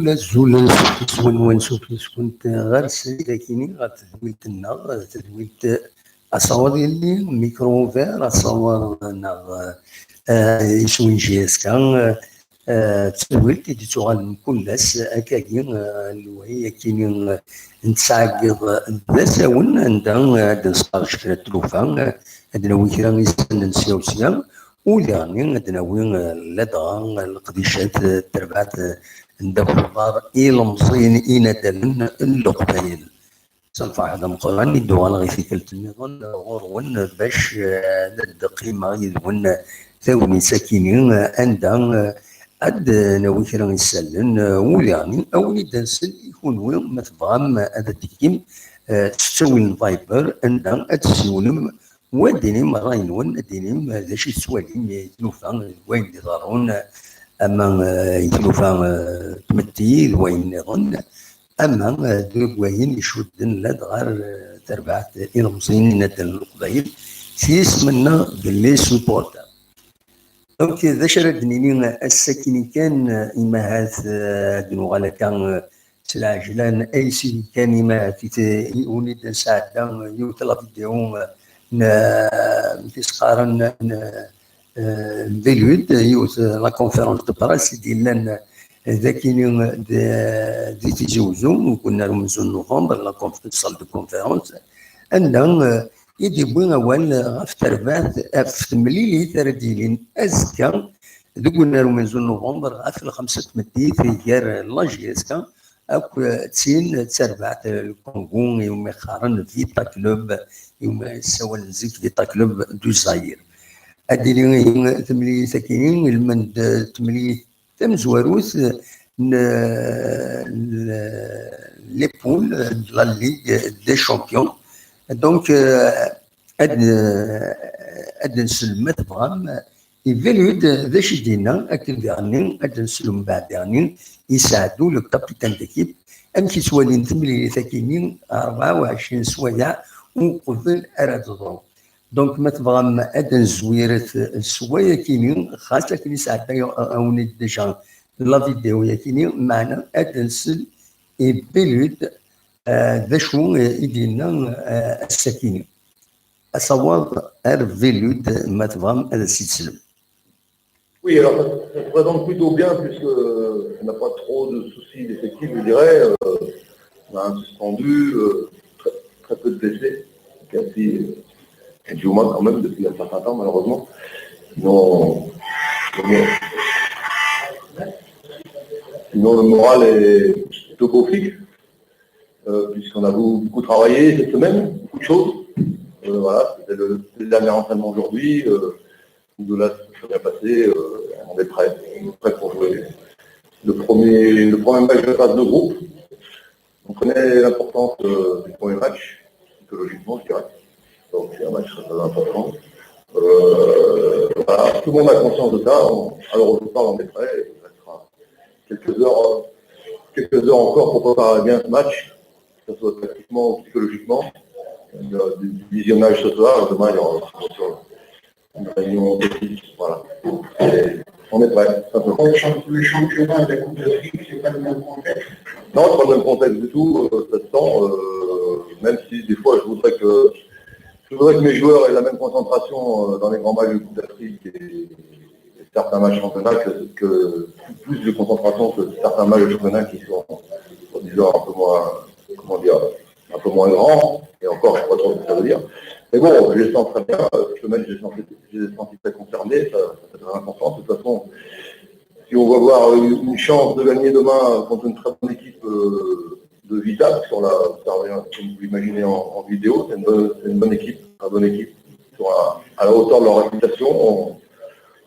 الزول ونشوف كنت غير ساكنين غير تدويلتنا تدويلت اصور ديالي ميكرو فير اصور يسوي جيسكا تدويلت ديتو غنكلاس هكاكي الوهي كاينين نتساقط الدساون عندها نصار شكل التلوفه عندنا وكرا يستنى سياوسيا ويعني عندنا وين لدغا القديشات تربعت ندبر إلمصين إندلن اللقبين صنفع هذا مقرن يدوغان غي في كلت النظام غرون باش القيمة يدون ثوني ساكنين عندها عد ناوي كرا يسلن ويعني أولي دانسل يكون وين ما تبغام هذا التكيم تسوي الفايبر عندها أتسولم وديني مراين ون ديني ذا شي سواليم يتلوفا وين اللي ضارون اما يتلوفا تمتي وين نظن اما دوك وين يشدن لاد غير تربعت إلمصين ندن القبايل سيس منا باللي سوبورتا دونك ذا شردني الساكني كان إماهات دنوغالا كان سلاجلان أي سي كان إماهات يونيد ساعدا يوتلا فيديو تسقارن فيلود يوت لا كونفيرونس دو براس ديال ذاكين دي تيزوزو وكنا رمزو نوفمبر لا صال دو كونفيرونس عندنا يديبونا وان غاف تربات في مليلي ترديلين ازكا دوكنا رمزو نوفمبر غاف الخمسة مدي في جار لاجيسكا أو تسين تربعت الكونغو يوم يخارن فيتا كلوب يوم سوى نزيك فيتا كلوب دو زاير أديني تملي ساكنين المند تملي تم زواروس لي بول لا ليغ دي شامبيون دونك أد نسلمت بغام يفاليود ذا شي دينا أكل ديرني أد نسلم بعد ديرني يساعدوا لو كابيتان ديكيب أمشي سوالين تملي ساكنين 24 سوايع وقبل أراد ضرب دونك ما تبغى ادن زويرة السوايا كينين خاصة كي ساعتها اوني ديجا لا فيديو يا كينين معنا ادن سل اي بيلود ذا شو يدينا الساكنين اصواب ار فيلود ما تبغى هذا السلسل. Oui, alors ça se présente plutôt bien puisqu'on n'a pas trop de soucis d'effectifs, je dirais. On a un suspendu, très peu de blessés, quasi Juma quand même depuis un certain temps malheureusement. Sinon le moral est plutôt beau fixe, puisqu'on a beaucoup travaillé cette semaine, beaucoup de choses. Voilà, c'était le dernier entraînement aujourd'hui. De là, ça s'est bien passé. On est prêt pour jouer le premier match de phase de groupe. On connaît l'importance du premier match, psychologiquement je dirais. Donc c'est un match très important. Voilà, tout le monde a conscience de ça. Alors au départ, on est prêt. Il restera quelques heures encore pour préparer bien ce match, que ce soit tactiquement ou psychologiquement. Il y a du visionnage ce soir. Demain, il y aura une réunion technique. Voilà. Et on est prêt. Le championnat de la Coupe d'Afrique, c'est pas le même contexte. Non, c'est pas le même contexte du tout. Ça se sent. Même si des fois, je voudrais que mes joueurs aient la même concentration dans les grands matchs de Coupe d'Afrique et certains matchs championnat que plus de concentration que certains matchs de championnat qui sont, disons, un peu moins, comment dire, un peu moins grands. Et encore, je ne sais pas trop ce que ça veut dire. Mais bon, je les sens très bien. Ce match, je les ai sentis très concernés. Ça fait très important. De toute façon, si on va voir une chance de gagner demain contre une très bonne équipe de Vita, parce qu'on l'a observé, comme vous l'imaginez en vidéo, c'est une bonne équipe, une bonne équipe, qui sont à la hauteur de leur réputation.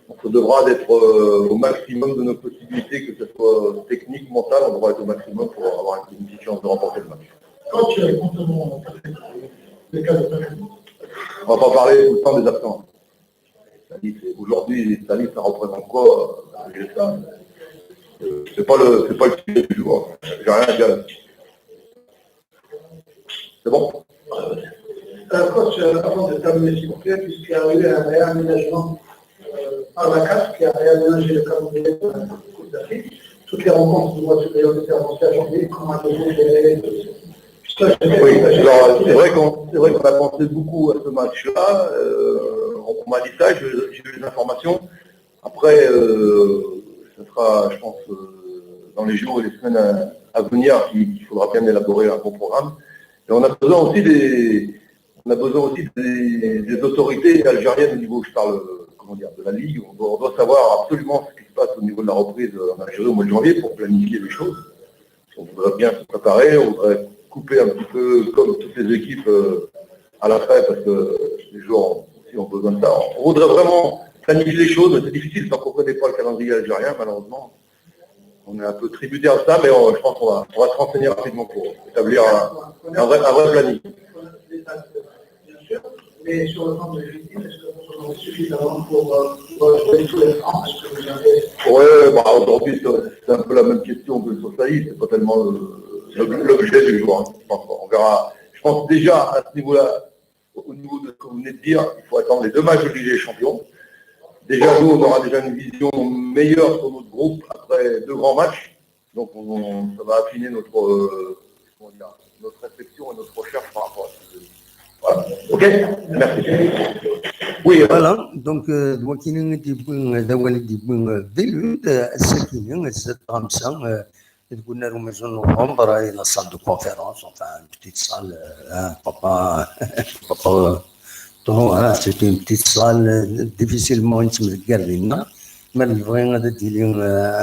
On se devra d'être au maximum de nos possibilités, que ce soit technique, mental, on devra être au maximum pour avoir une petite chance de remporter le match. Quand tu as complètement les cas de on ne va pas parler tout le temps des absents. Aujourd'hui, Salis, ça représente quoi? C'est pas le sujet du jour. J'ai rien à dire là-dessus. C'est bon? Coach, avant de terminer, s'il vous plaît, puisqu'il y a eu un réaménagement par la CAF qui a réaménagé le calendrier de la Coupe d'Afrique. Toutes les rencontres de voiture d'ailleurs étaient avancées à janvier. Comment avez-vous géré? Oui, alors c'est vrai qu'on a pensé beaucoup à ce match-là. On m'a dit ça, j'ai eu les informations. Après, ce sera, je pense, dans les jours et les semaines à venir qu'il faudra bien élaborer un bon programme. Et on a besoin aussi des autorités algériennes au niveau, je parle, de la Ligue. On doit savoir absolument ce qui se passe au niveau de la reprise en Algérie au mois de janvier pour planifier les choses. On voudrait bien se préparer, on voudrait couper un petit peu comme toutes les équipes à la fin, parce que les joueurs aussi ont besoin de ça. On voudrait vraiment planifier les choses, mais c'est difficile tant qu'on ne connaît pas le calendrier algérien, malheureusement. On est un peu tributaire de ça, mais je pense qu'on va se renseigner rapidement pour établir un vrai planning. Bien sûr, mais sur le plan de l'effectif, est-ce que vous en avez suffisamment pour jouer tous les ans? Oui, aujourd'hui, c'est un peu la même question que le Sosaï, c'est pas tellement l'objet du jour. Hein. On verra. Je pense déjà à ce niveau-là, au niveau de ce que vous venez de dire, il faut attendre les 2 matchs de Ligue des Champions. Déjà, nous, on aura déjà une vision meilleure sur notre groupe après 2 grands matchs. Donc, ça va affiner notre réflexion et notre recherche par rapport à ça. Voilà. Ok, merci. Oui, voilà. Donc, دوكينا تيبون دول تيبون فيلود الساكنين الزاد غامسة تقولنا لهم مازال نوفمبر إلى صال دو كونفيرونس enfin une petite salle papa c'était une petite salle difficilement نتمذكر لنا ما نبغي غادا ديري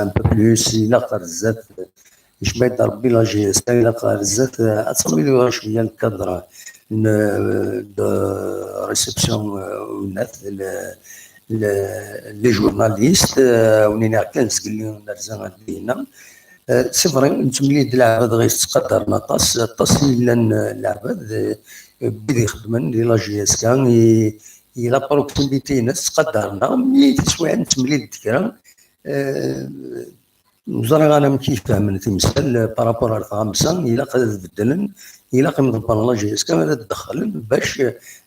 un peu plus إلا قرزات باش ما يضربي لا جي اس إلا قرزات أتصمي شوية الكادر de réception les journalistes ونينا كنز قال نرزا دينا سي فري نتملي العباد غيتقدر نطاس الا العباد بدي يخدمن لا جي اس كان الى بروكسيميتي ناس تقدرنا ملي تسوى نتملي الذكرى وزرا انا كيف فهمت تمثال بارابور على 5 الى قد بدلن الى قيمه بالله جي اس كان تدخل باش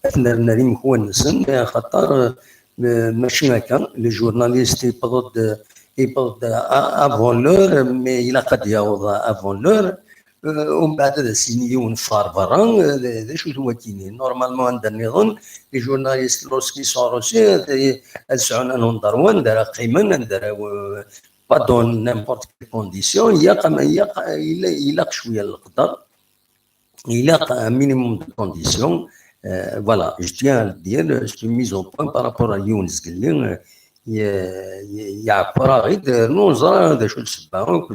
اثنا ناري مكونسن خاطر ماشي هكا لي جورناليست يبغض افون لور مي الى قد يعوض افون لور ومن بعد هذا سينيون فار برا هذا شو هو كاينين نورمالمون عندنا نظن لي جورناليست لوسكي سون روسي السعون انهم دروان دار قيمه دار با دون نيمبورت كي كونديسيون يلا شويه القدر يلا مينيموم دو كونديسيون فوالا جو تيان à dire je suis mis au point par rapport à يونس قال لي يعبر غير نوزرا هذا شو السباق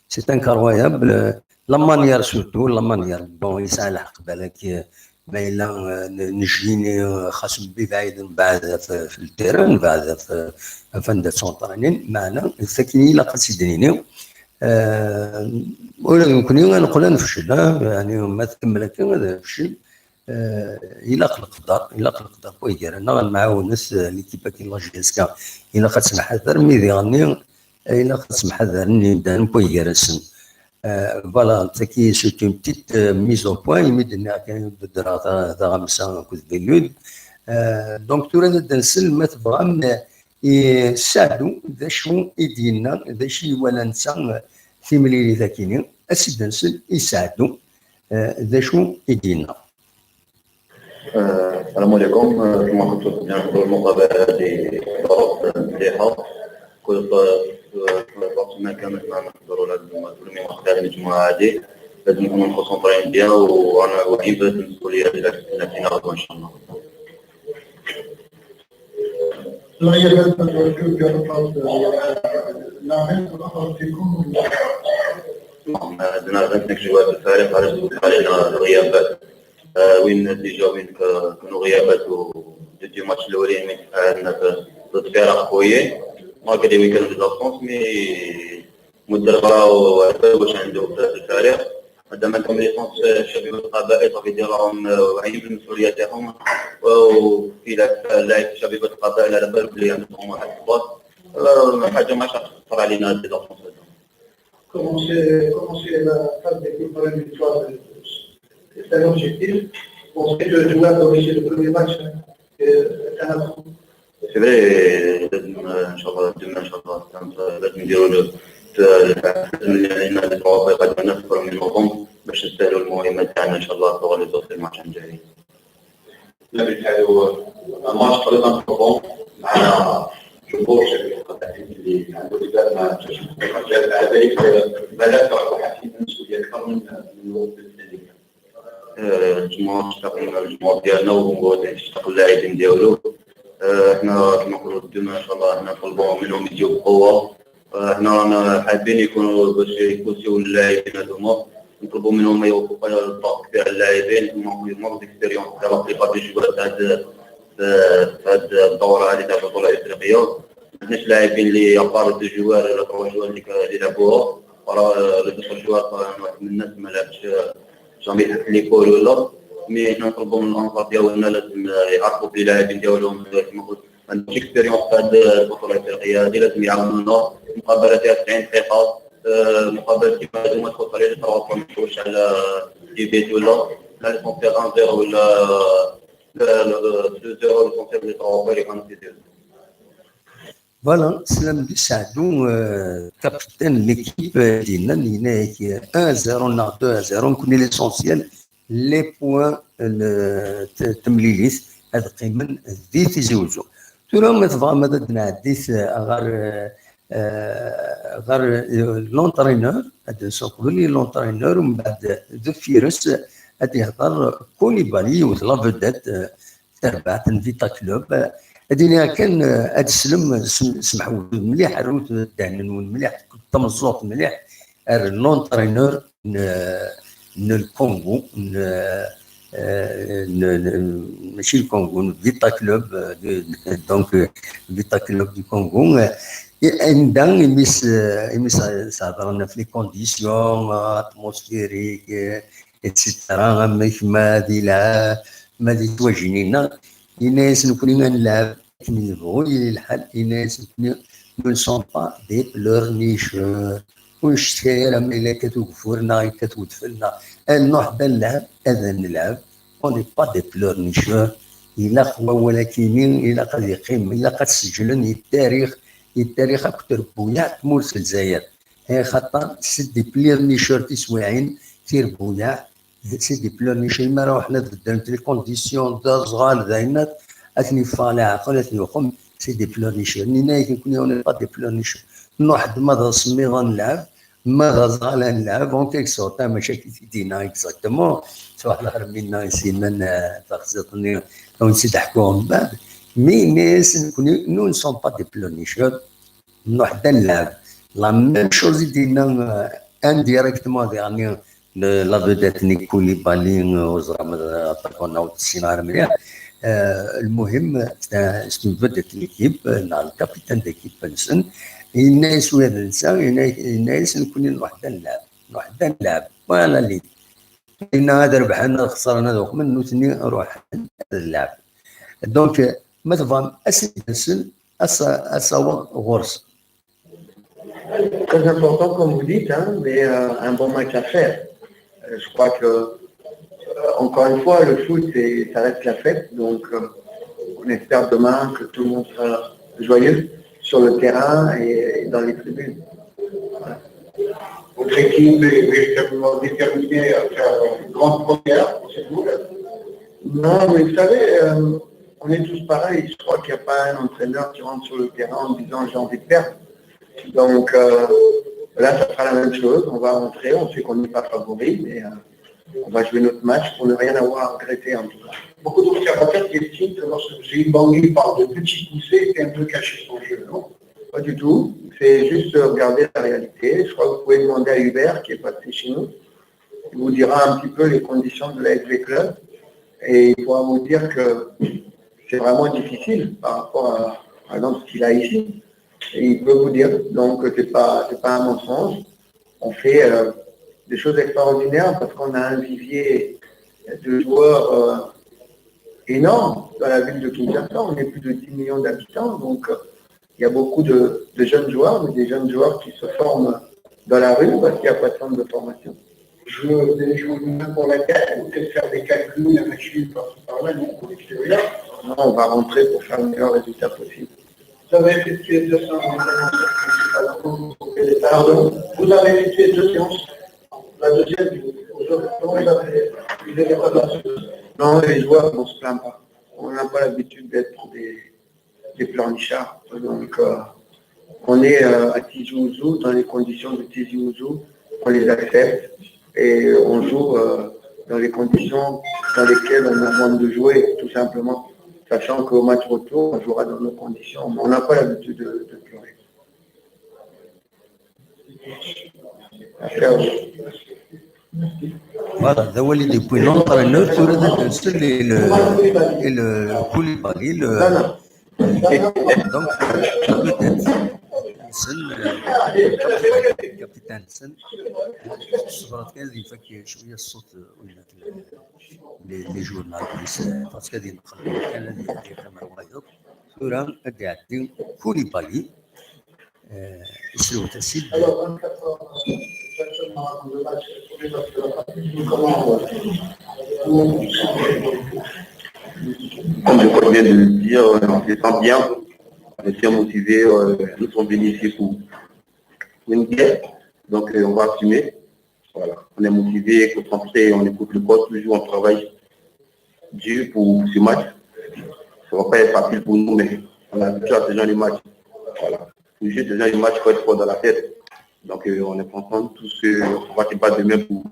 سي انكرويابل لا مانيير سورتو لا مانيير بون يسعى الحق بالك ما الا نجيني خاصم بعيد من بعد في التيران بعد في فند سونطرانين معنا الساكنين لا قصيديني ولا يمكن نقول نفشل يعني ما تكمل هذا فشل الى القدر ويجر انا معاون ناس ليكيبا كي لا جي اس كا الى خاص نحذر ميدي غني الى خاص نحذر نبدا نبويجر السن فوالا تاكي سي اون بتيت ميز او بوين يمدنا كان الدراسه تاع غمسه كوز بيلود دونك تورا نسل تبغى يساعدوا ذا شو يدينا ذا شي ولا نسى في مليلي ذاكينين اسيد نسل يساعدوا ذا شو يدينا السلام عليكم كما قلت لكم المقابلة لضرب مليحة كل وقت ما كانت معنا نحضروا لهذه المجموعة هذه لازم نكونوا مكونسونطرين بها وأنا واجب المسؤولية التي ناخذها إن شاء الله. لا يزال عندنا 25 جواب الفارق علينا الغيابات وين ديجا وين كانوا غيابات ودي ماتش الاولين من عندنا ضد فرق قويه مالغري وين كانوا ديزابسونس مي مدرب راهو واش عنده في الفريق مادام عندهم ليسونس شباب القبائل صافي راهم واعيين بالمسؤوليه تاعهم وفي لاعب شباب القبائل على بالك بلي عندهم واحد البلاص حاجه ما تخطر علينا ديزابسونس. Comment c'est la phase d'équipe pour une victoire, c'est un objectif. On sait que jouer à domicile le premier match est un atout. C'est vrai, ان شاء الله demain ان شاء الله لازم نديروا لازم نتوافق قدمنا في من نوفمبر باش نستاهلوا المهمه تاعنا ان شاء الله pour les autres matchs الجايين. لعبت هذا الماتش قريبا نوفمبر مع جمهور شباب القبائل اللي عنده إدارة مع المجال هذيك بلد واحد مسؤولية أكثر من الوقت الثاني. الجمهور ديالنا وهو يشتاق اللاعبين ديالو. احنا كما نقولوا ديما ان شاء الله احنا نطلبوا منهم يجيو بقوة. احنا رانا حابين يكونوا باش يكوسيو اللاعبين هذوما نطلبوا منهم يوقفوا الضغط تاع اللاعبين مونغ ديكسبيريونس تاع لا بليبار دي جوار هاد الدورة هذه تاع البطولة الإفريقية ماعندناش لاعبين اللي ابار دو جوار ولا 3 جوار اللي يلعبوها راه لو 2 جوار واحد من الناس ما لعبش جامي في ليكول ولا مي حنا نطلبوا من الانصار ديالنا لازم يعرفوا بلي اللاعبين ديالهم كما قلت ما عندهمش اكسبيريونس في هذه البطولة الإفريقية هذه لازم يعاونونا مقابلة فيها 90 دقيقة مقابلة كيما هذوما تخلص عليه 3 ما تشوفش على دي بيت ولا لا ليسونسيال 1-0 ولا Voilà, Salam Sadou, capitaine de l'équipe d'Inan, qui est 1-0, on a 2-0, on connaît l'essentiel, les points, le Temlilis, Adqiman, Dith Zouzo. Tout le monde va me donner Dith l'entraîneur, l'entraîneur, de Firus, هذه يهضر كوليبالي ولا فيدات تبعت فيتا كلوب هذه كان هذا السلم سمحوا مليح الروت دهنن مليح تمزوط مليح لونترينور الكونغو ماشي الكونغو فيتا كلوب دونك فيتا كلوب دو كونغو عندنا يمس هضرنا في لي كونديسيون اتموسفيريك اتسيترا ما دي تواجهنا الناس نكونوا نلعب كما يبغوا الحال الناس ne sont pas des pleurnicheurs ونشتي راه الا كتوقفونا كتودفلنا نوحد نلعب هذا نلعب اوني با دي بلورنيشور الا قوى ولكن الا قد يقيم الا قد سجلن التاريخ اكثر بويا تمول في الجزائر خاطر سد دي بلورنيشور تسواعين تير بويا سي دي بلورنيشور ما راه حنا ضد لي كونديسيون دا صغار داينات اثني فالع عقل اثني وخم سي دي بلورنيشور نينا يكون با دي بلورنيشور نوحد ما سمي غنلعب ما غزال نلعب اون كيك سورت مشاكل في دينا اكزاكتومون صح الاخر منا سيمان تخصصني ونسيت نحكوهم من بعد مي نو سون با دي بلورنيشور نوحد نلعب لا ميم شوز دينا انديريكتومون يعني لا فيدات نيكولي بالين وزرا اتاكونا وتسينار مليح المهم استنفدت ليكيب الكابيتان ديكيب بنسن الناس وهذا الناس نكون وحده نلعب ولا لي ان هذا ربحنا خسرنا دوك من نوتني نروح نلعب دونك ما تفهم اساسا اسوا غرس. Très important comme vous dites, hein, mais un bon match à faire. Je crois que encore une fois, le foot, ça reste la fête, donc on espère demain que tout le monde sera joyeux sur le terrain et dans les tribunes. Voilà. Votre équipe est véritablement déterminée à faire une grande première, c'est vous là? Non, mais vous savez, on est tous pareils. Je crois qu'il n'y a pas un entraîneur qui rentre sur le terrain en disant j'ai envie de perdre. Donc là, ça sera la même chose. On va rentrer, on sait qu'on n'est pas favori, mais on va jouer notre match pour ne rien avoir à regretter en tout cas. Beaucoup d'observateurs qui estiment que lorsque Zilbangui parle de petits poussés, c'est un peu caché son jeu, non? Pas du tout. c'est juste regarder la réalité. Je crois que vous pouvez demander à Hubert qui est passé chez nous. Il vous dira un petit peu les conditions de la SV Club et il pourra vous dire que c'est vraiment difficile par rapport à, par exemple, ce qu'il a ici. Et il peut vous dire, donc c'est pas un mensonge. On fait des choses extraordinaires parce qu'on a un vivier de joueurs énorme dans la ville de Kinshasa. On est plus de 10 millions d'habitants, donc il y a beaucoup de jeunes joueurs, mais des jeunes joueurs qui se forment dans la rue parce qu'il n'y a pas de centre de formation. Des joueurs même pour la tête, ou peut-être faire des calculs, la machine par là, non, pour l'extérieur. Non, on va rentrer pour faire le meilleur résultat possible. Vous avez effectué 200 Pardon, vous avez effectué 2 séances. La deuxième, vous n'avez pas de Non, les joueurs ne se plaignent pas. On n'a pas l'habitude d'être des pleurnichards. Donc, on est à Tizi Ouzou, dans les conditions de Tizi Ouzou, on les accepte et on joue dans les conditions dans lesquelles on a besoin de jouer, tout simplement. Sachant qu'au match retour, on jouera dans nos conditions, mais on n'a pas l'habitude de pleurer. Voilà, ده هو اللي يبغي ننطر النور تريد تنسل الكوليبالي دونك كابتن سن الصبرات كان اللي فك شويه الصوت ولات لي جورناليست باسكو هذه نقلب كان الذي كان وايض ثورة قاعدين كوليبالي يسلو تسيب Comme je crois bien de le dire, on se sent bien, on est bien motivé, nous sommes venus ici pour une guerre, donc on va assumer. Voilà. On est motivé, concentré, on écoute le coach, toujours on travaille dur pour ce match. Ça ne va pas être facile pour nous, mais on a habitué à ce genre de match. Voilà. Pour jouer ce genre de match, il faut être fort dans la tête. Donc on est content de tout ce qu'on va se battre demain pour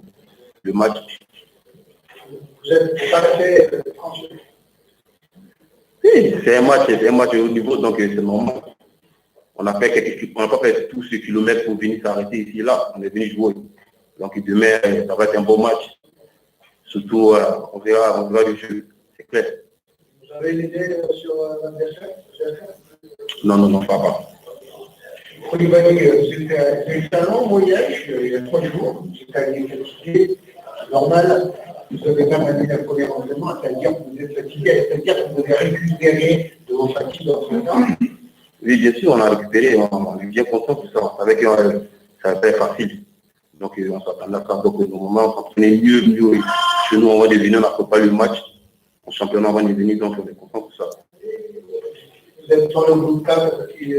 le match. Vous êtes pas fait français. Oui, c'est un match au niveau, donc c'est normal. On n'a pas fait tous ces kilomètres pour venir s'arrêter ici et là. On est venu jouer. Donc demain, ça va être un bon match. Surtout, on verra le jeu, c'est clair. Vous avez une idée sur l'adversaire? Non, pas. Koulibaly, c'est un long voyage, il y a 3 jours, c'est à dire fatigué, normal, vous avez quand même un premier entraînement, c'est-à-dire que vous êtes fatigué, c'est-à-dire que vous avez récupéré de vos fatigues dans ce temps. Oui, bien sûr, on a récupéré, on est bien content de ça, on savait que ça va pas être facile. Donc on s'attendait à ça, donc normalement on s'entraînait mieux. Chez nous, on va devenir, on n'a pas le match, en championnat on va devenir, donc on est content de ça. Vous êtes sur le groupe 4 qui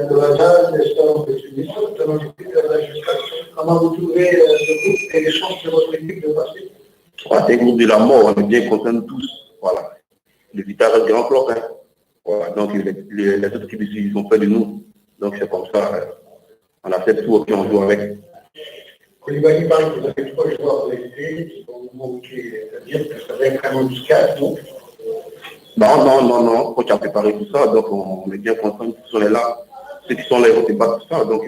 de Hazard, l'Espagne de Tunis, comment vous trouvez le groupe et les chances de votre équipe de passer? C'est un groupe de la mort, on est bien contents de tous. Voilà. Le Vital reste grand bloc. Hein. Voilà. Donc les autres équipes ici, ils ont peur de nous. Donc c'est comme ça, on a fait tout et on joue avec. Koulibaly parle que vous avez 3 joueurs de l'été qui vont vous manquer, c'est-à-dire que ça va être un handicap, donc. Non, coach a préparé tout ça, donc on est bien contents que tous sont là. Ceux qui sont là, ils vont se battre tout ça, donc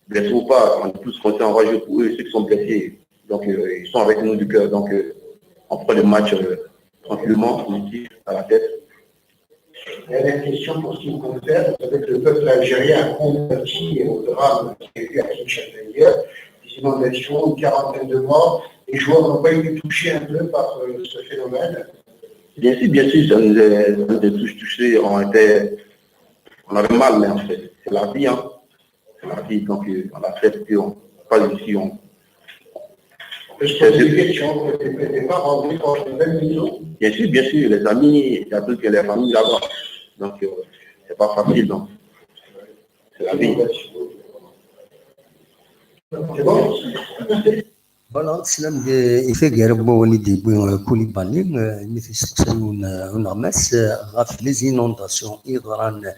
blessés ou pas, on est tous contents, on va jouer pour eux, ceux qui sont blessés, donc ils sont avec nous du cœur, donc on fera le match tranquillement, positif, à la tête. Dernière question pour ce qui vous concerne, vous savez que le peuple algérien a converti au drame qui a eu à Kinshasa hier, des inondations, une quarantaine de morts, les joueurs n'ont pas été touchés un peu par ce phénomène. Bien sûr, ça nous a tous touchés, on avait mal, mais en fait, c'est la vie, hein. C'est la vie, donc on accepte qu'on pas ici, on. Je pose des questions, vous n'êtes pas rentré dans la même maison? Bien sûr, les amis, il y a toutes les familles là-bas, donc c'est pas facile, donc c'est la vie. C'est bon? Voilà, سلام يفاق ربما وليدي كوليبالي مثل سكسون ونغمس غاف لي زينونداسيون إضران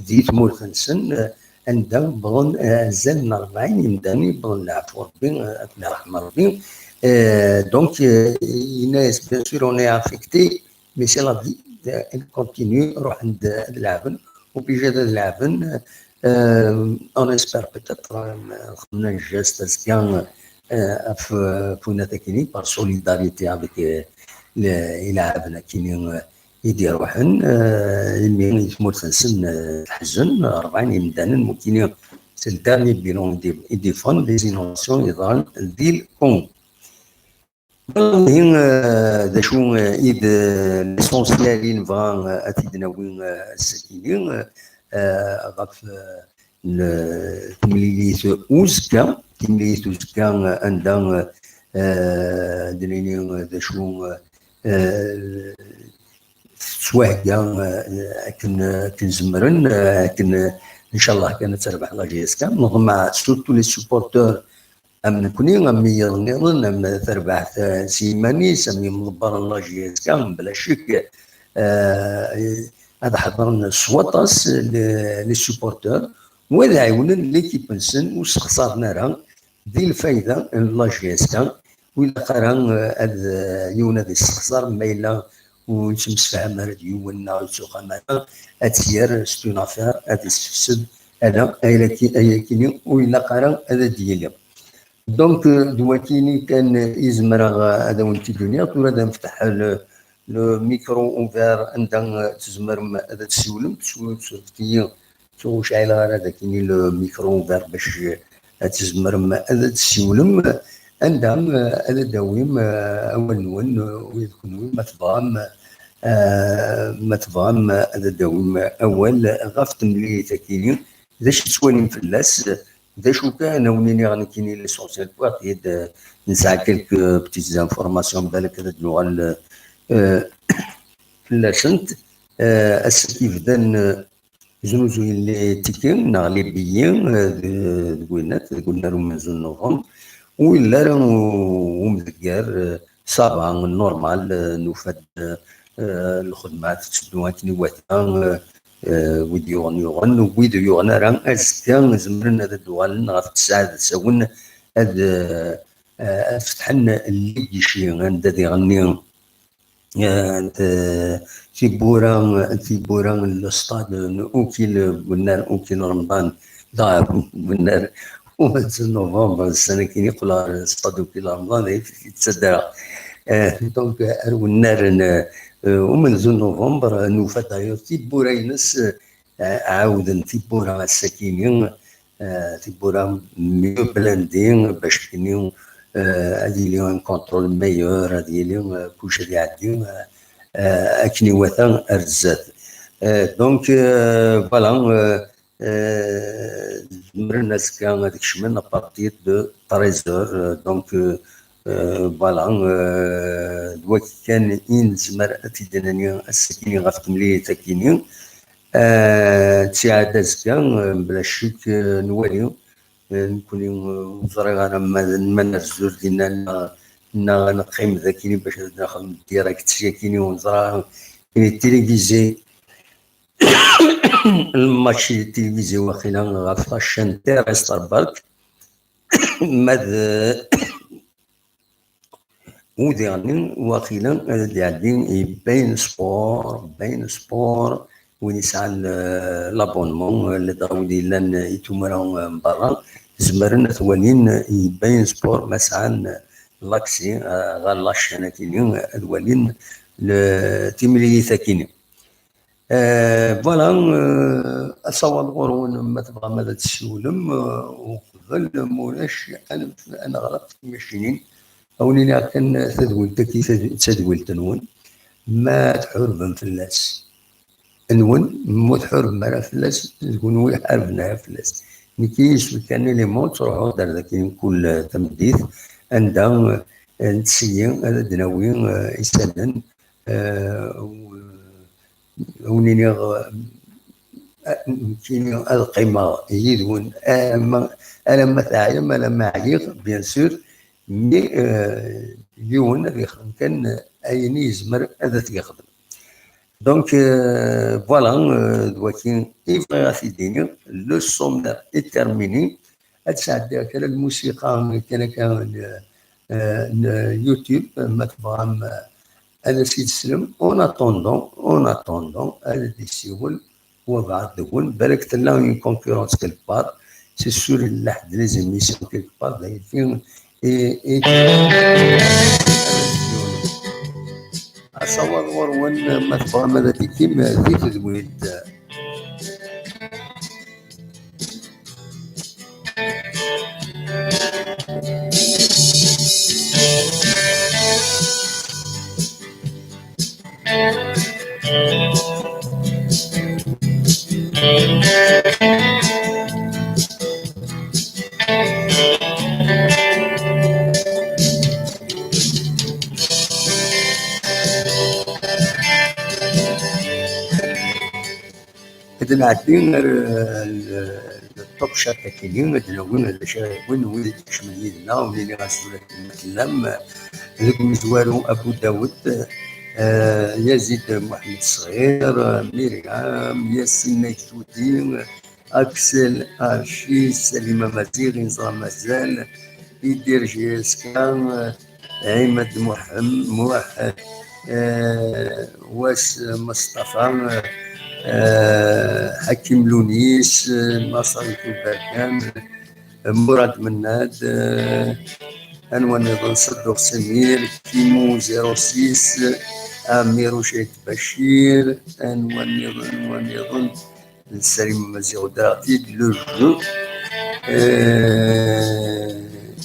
ذي ثمورثنسن عندهم بغن زال 40 يمداني بغن العفو ربي أبناء رحمة ربي دونك الناس بيان سور اوني افيكتي مي سي لا في كونتينيو نروح عند اللاعبن وبيجي هذا اللاعبن on espère peut-être خدنا الجاست أزكى في نتاكيني par solidarité avec يلعبنا كيني يدير روحن اللي يتموت سن الحزن 40 يمدانا ممكن سي الدارني بيلون يديفون لي زينوفاسيون يظهرن ديال كونغ ذا شو إيد ليسونسيال اللي نبغى أتيدنا وين السكينين غف تمليليت أوزكا عندنا دليني ذا شو سواهكا كن زمرن كن إن شاء الله كانت تربح لا جي اس كا مع سورتو لي سوبورتور أم نكوني أم يغنيضن أم تربح سيماني سمي مضبر لا جي اس كا بلا شك هذا حضرنا سواطاس لي سوبورتور وهذا عيونن ليكيب نسن وسخسرنا راه دي الفايده لا جي اس كا وإلا قران هاد يونا دي السخسار مايلا ونشمس فهم هاد يونا وسوق معنا هاد ستون افير هاد السفسد هذا ايا وإلا قران هذا ديالي دونك دواتيني كان يزمر هذا وانت الدنيا ترى نفتح لو ميكرو اوفير عندنا تزمر هذا تسولم تسولم تو شايل هذا كاين لو ميكرو اوفير باش تزمر هذا تسولم عندهم هذا داويم اول نون ويكون ما تفهم هذا داويم اول غفت ملي تاكيني داش تسواني فلاس داشو كان ونيني غادي كاينين ليسونسيال واحد نسعى كلك بتيت زانفورماسيون بالك هذا اللغه فلاشنت اسكيف دان زوزوين اللي تيكين نغلبيين قلنا لهم من زون نوفمبر ولا راهو ومذكر صابع نورمال نوفد الخدمات تسدوات نواتان ويديو يغن ويديو يغن راه ازكا زمرنا هذا الدوال غاف تساعد تساون هذا فتحنا اللي يشي عند هذا يغني في بورا الاستاد اوكيل قلنا اوكيل رمضان ضاع قلنا ومن نوفمبر السنه كاين يقول الاستاد اوكيل رمضان يتصدر دونك النار ومن نوفمبر نوفا في بورا ينس عاودا في بورا الساكنين في بورا ميو بلاندين باش كاينين هادي ليهم كونترول ميور هادي ليهم كلشي اللي عندهم اكني وثان ارزات دونك فوالا مرنا زكا هذيك الشمال ابارتير دو 13 دونك فوالا دواك كان ينزمر تيدناني السكيني غاف ملي تاكيني تساعد زكا بلا شك نوالي نكون نزري انا ما نزور ديالنا نقيم ذاكيني باش ناخذ ديريكت كيني ونزرا التلفزيون الماتش التلفزيون واخيلا غاف الشان تيرستر برك ماد وديرني واخيلا اللي عندي بين سبور وين يسعى لابونمون اللي ضروري لان يتمرون من برا زمرنا ثوانين يبين سبور مسعى لاكسي غير لاشين كاينين الوالين تيملي ثاكينين فوالا اصور غورون ما تبغى ماذا تسولم وقبل مولاش انا غلطت في المشينين اونينا كان تدولت كي تدولت نون ما تحرب فلاس نون مو تحرب مع فلاس تكون هو يحاربنا فلاس مكيش كان لي مون تروحوا دار ذاك كل تمديد عندها نسيين هذا دناوين يسالن ونيني كاين القيمه يدون انا ما تعلم انا ما عليق بيان سور مي يون اللي كان ايني يزمر هذا تيخدم دونك فوالا دواكين يبغي سيديني لو سوم تيرميني تساعد على الموسيقى كان يوتيوب ما تبغى هذا سيد سلم اون اتوندون هذا يسيول وبعد دون بالك تلا une concurrence quelque part. C'est sûr il a des émissions quelque part des films et أصور وين ما تبغى ماذا كيما ذيك تقولد إذا نعدين الطب شاكا كيلين إذا وين وين تشملينا وين غاسولة نتكلم ذوك مزوارو أبو داود يزيد محمد الصغير مريم ياسين ميتودين أكسل أرشي سليمة مزيغ نظام مازال يدير جيسكان عماد موحد واس مصطفى حكيم لونيس ناصر البركان مراد مناد أنوان نظن صدق سمير كيمو 06 أمير وشيت بشير أنوان يظن سليم مزيغ دراتيد لو جو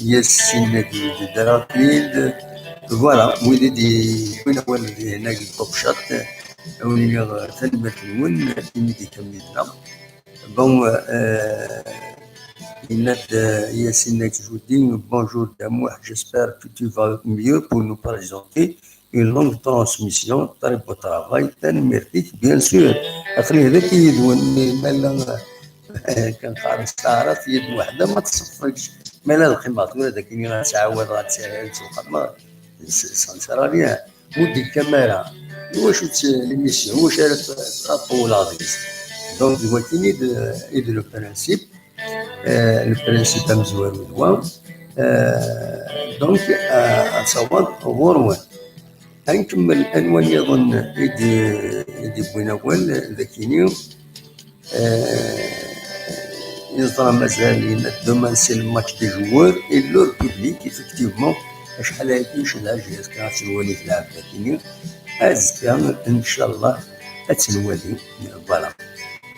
ياسين نبيل دراتيد فوالا وين هو اللي هناك الطبشات وين تنمت الون يمدي كملنا بون Yacine Nexjoudine, bonjour Damouh, j'espère que tu vas mieux pour nous présenter une longue transmission, très beau travail, merci, bien sûr. أخلي هذاك يدون مالا كان قاعد استعارات يد واحدة ما تصفقش مالا القيمة تقول هذاك اللي غتعاود غتسهل سوق ما سانسرا ليها مودي الكاميرا واش ليميسيون واش طول هذيك دونك دلوقتي يد لو برانسيب le principe مزوار ودوا دونك أصوات غروة نكمل أنوان يظن يدي بوين أول ذاكيني يظهر مازال الدومان سي الماتش دي جوار et leur public effectivement شحال هادي شحال جاز كاع تنولي في العاب ذاكيني أزكى إن شاء الله أتنولي فوالا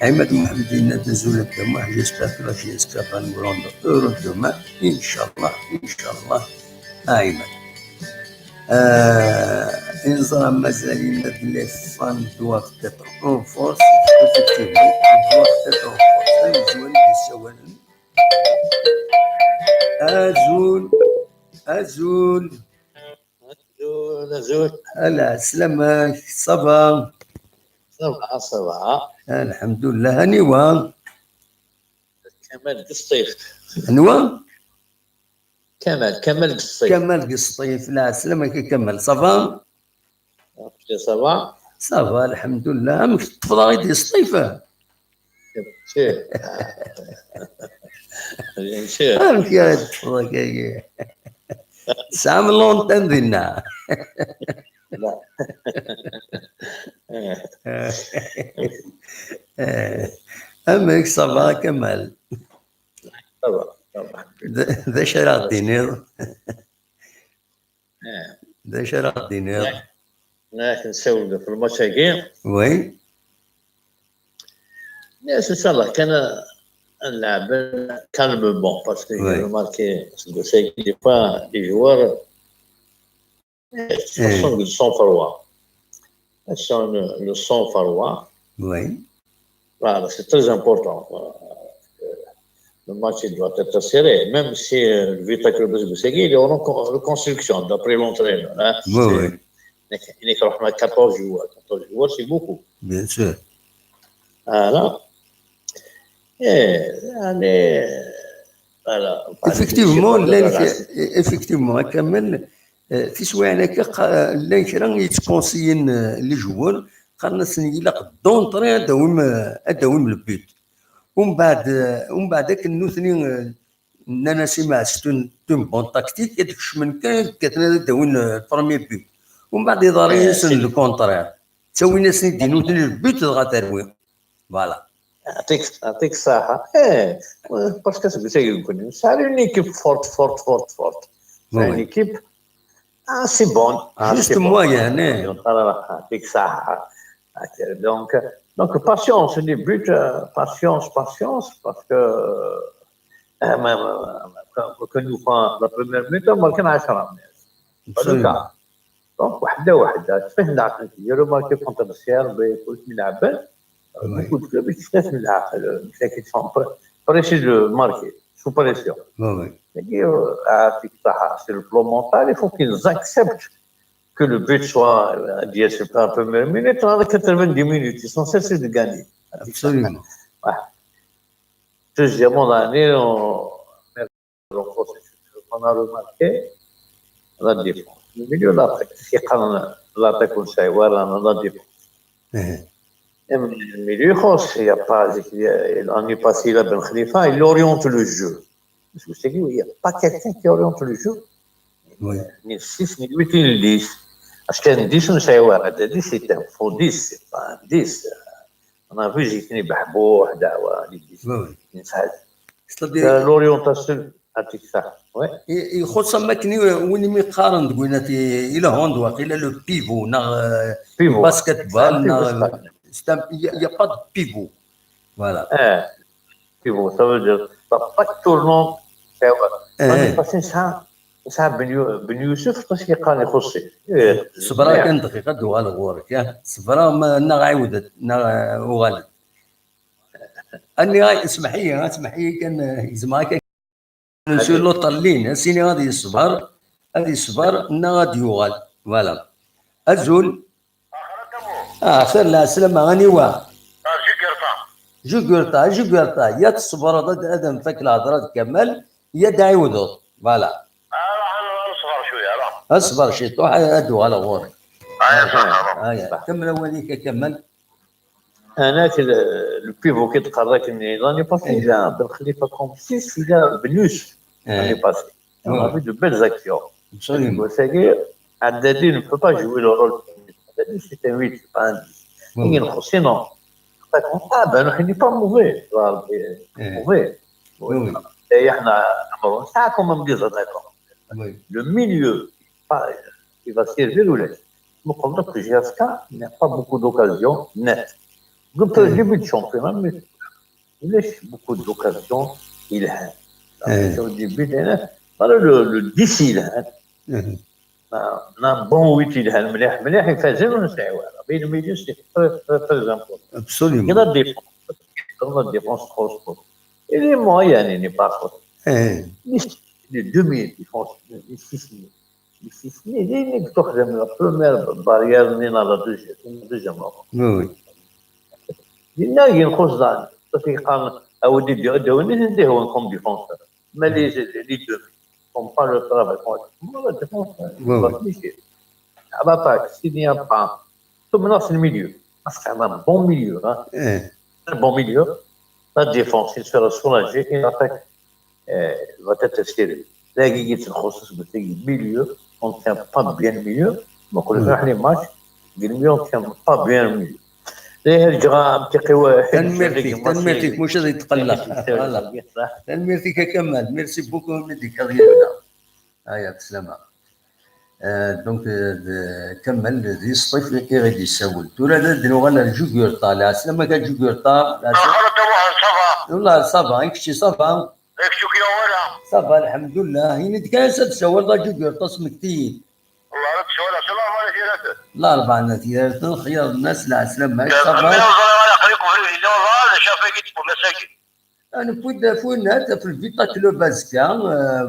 عماد محمد نزول الدماء j'espère que la GSK va nous rendre heureux demain Inch'Allah عماد إنظر مازال les femmes doivent être en force effectivement ils doivent être en force نزول بالسوالن أزول هلا سلامك صباح صباح الحمد لله هنيوان كمال قصيف هنيوان كمال قصيف كمال قصيف لا سلامك كمل صافا صافا الحمد لله امك تفضى غير الصيفه شيخ امك يا تفضى كي سام لونتان دينا لا امك صافا كمال طبعا ذا شرا دينير ذا شرا دينير لكن نسولف في المشاكل وي ناس ان شاء الله كان نلعب كالمومون باسكو ماركي سي دي فوا دي جوار sont le sang-froid. Elles sont le sang-froid. Oui. Voilà, c'est très important. Le match doit être serré, même si le Vita Club de Boussegui, il est en reconstruction, d'après l'entraîneur. Hein. Oui. Il est quand même 14 joueurs. 14 joueurs, c'est beaucoup. Bien sûr. Voilà. Et allez. Voilà. Effectivement, كمل في سوايع هكا لا كرا يتكونسيين لي جوار قالنا سني لا قدون طري اداوم البيت ومن بعد داك النوثني نانا سمع ستون بون تاكتيك يدكش من كاتنا داون البروميير بيت ومن بعد يضاري سن الكونترير تسوي ناس دي نوثني البيت غا تروي فوالا. يعطيك الصحة. باسكو قلت لكم سا اون ايكيب فورت. سا اون ايكيب سي بون. جوست مويان. يعطيك الصحة. دونك باسيونس لي بوت باسيونس باسكو كان يوفا لا بريمير ميتا ما كان 10 ناس. دونك وحده تفهمنا نديرو ماركي بونتونسيال بكل ملعبان beaucoup de clubs qui se la qui sont pressés de marquer sous pression. C'est le plan mental, il faut qu'ils acceptent que le but soit un peu minute, dans 90 minutes, ils sont censés de gagner. Absolument. Deuxièmement, l'année, on a remarqué la défense. Le milieu de l'attaque, on sait, voilà, la défense. Le milieu, il n'y a pas, l'année passée, il a Ben Khalifa, il oriente le jeu. Parce que c'est qu'il n'y a pas quelqu'un qui oriente le jeu. Ni le 6, ni le 8, ni le 10. Parce qu'un 10, on sait, ouais, 10, c'est un faux 10, c'est pas un 10. On a vu, j'ai tenu Bahbo, Dawa, les 10. L'orientation, يخص ماكني وين ما يقارن تقولنا الى هوندواق الى لو بيفو نا باسكت بال نا il y a pas de pivot. Voilà. Pivot, ça veut dire pas tournant. Parce que ça Ben Youssef parce qu'il قال يخصي. صبرا كان دقيقة دوال غورك صبرا ما نعاود وغالب. أني اسمح لي كان يزمعك نسول له طلين سيني هذه الصبر غادي يوغال. فوالا. أزول سير لا سلامة غاني واه جوكرتا يا تصبر هذا مفك الهضرات كمال يا داعي وذوط. فوالا. اصبر شويه طوح ادو على غوري. كمل اوليك كمل. انا لو بيفو كي تقرك لاني باسي جا بن خليفه كوم 6 الى بنوس لاني باسي on a vu de belles actions. Absolument. C'est que Haddadi ne peut pas jouer le rôle. Haddadi c'est un 8, c'est pas un 10. Sinon, il n'est pas mauvais. Mauvais. Et ça, comme on me dit, le milieu, il va servir ou laisse. Je comprends que GSK n'a pas beaucoup d'occasions nettes. Donc, le début du championnat, mais il laisse beaucoup d'occasions. Il a. Au début, le 10, il a. Un bon 8, il a. Il fait 0, c'est vrai. Le milieu, c'est très important. Absolument. Il y a la défense. Dans la défense, trop. Il est moyen, il n'est pas trop. Les 2000, ils font les 6000. Les 6000, ils sont la première barrière, ni dans la deuxième. Oui. Il y a une chose là. Parce qu'il y a au début, il y a un comme défenseur. Mais les deux, on parle de travail. La défense, à l'attaque, s'il n'y a pas. Tout maintenant, c'est le milieu. Parce qu'il y a un bon milieu. Un bon milieu. La défense, il sera soulagé et l'attaque va être stérile. Là, il y a une milieu, on ne tient pas bien le milieu. Donc, on fait les matchs, le milieu, on ne tient pas bien le milieu. تنميرتك مش هذا يتقلق. تنميرتك كمال. ميرسي بوكو نديك غيرنا. هيا بسلامة. دونك كمل ذي الصيف كي غادي يسول. تورا نديرو غانا الجوكور طالع. سلامة كان جوكور طالع. والله صافا يكشي صافا. صافا الحمد لله. هنا تكاسة تسول ضا جوكور تصمكتين. لا أربع نتيجات خيار الناس لا سلام معك صافا. أنا فوين هذا في الفيتا كلوب أزكا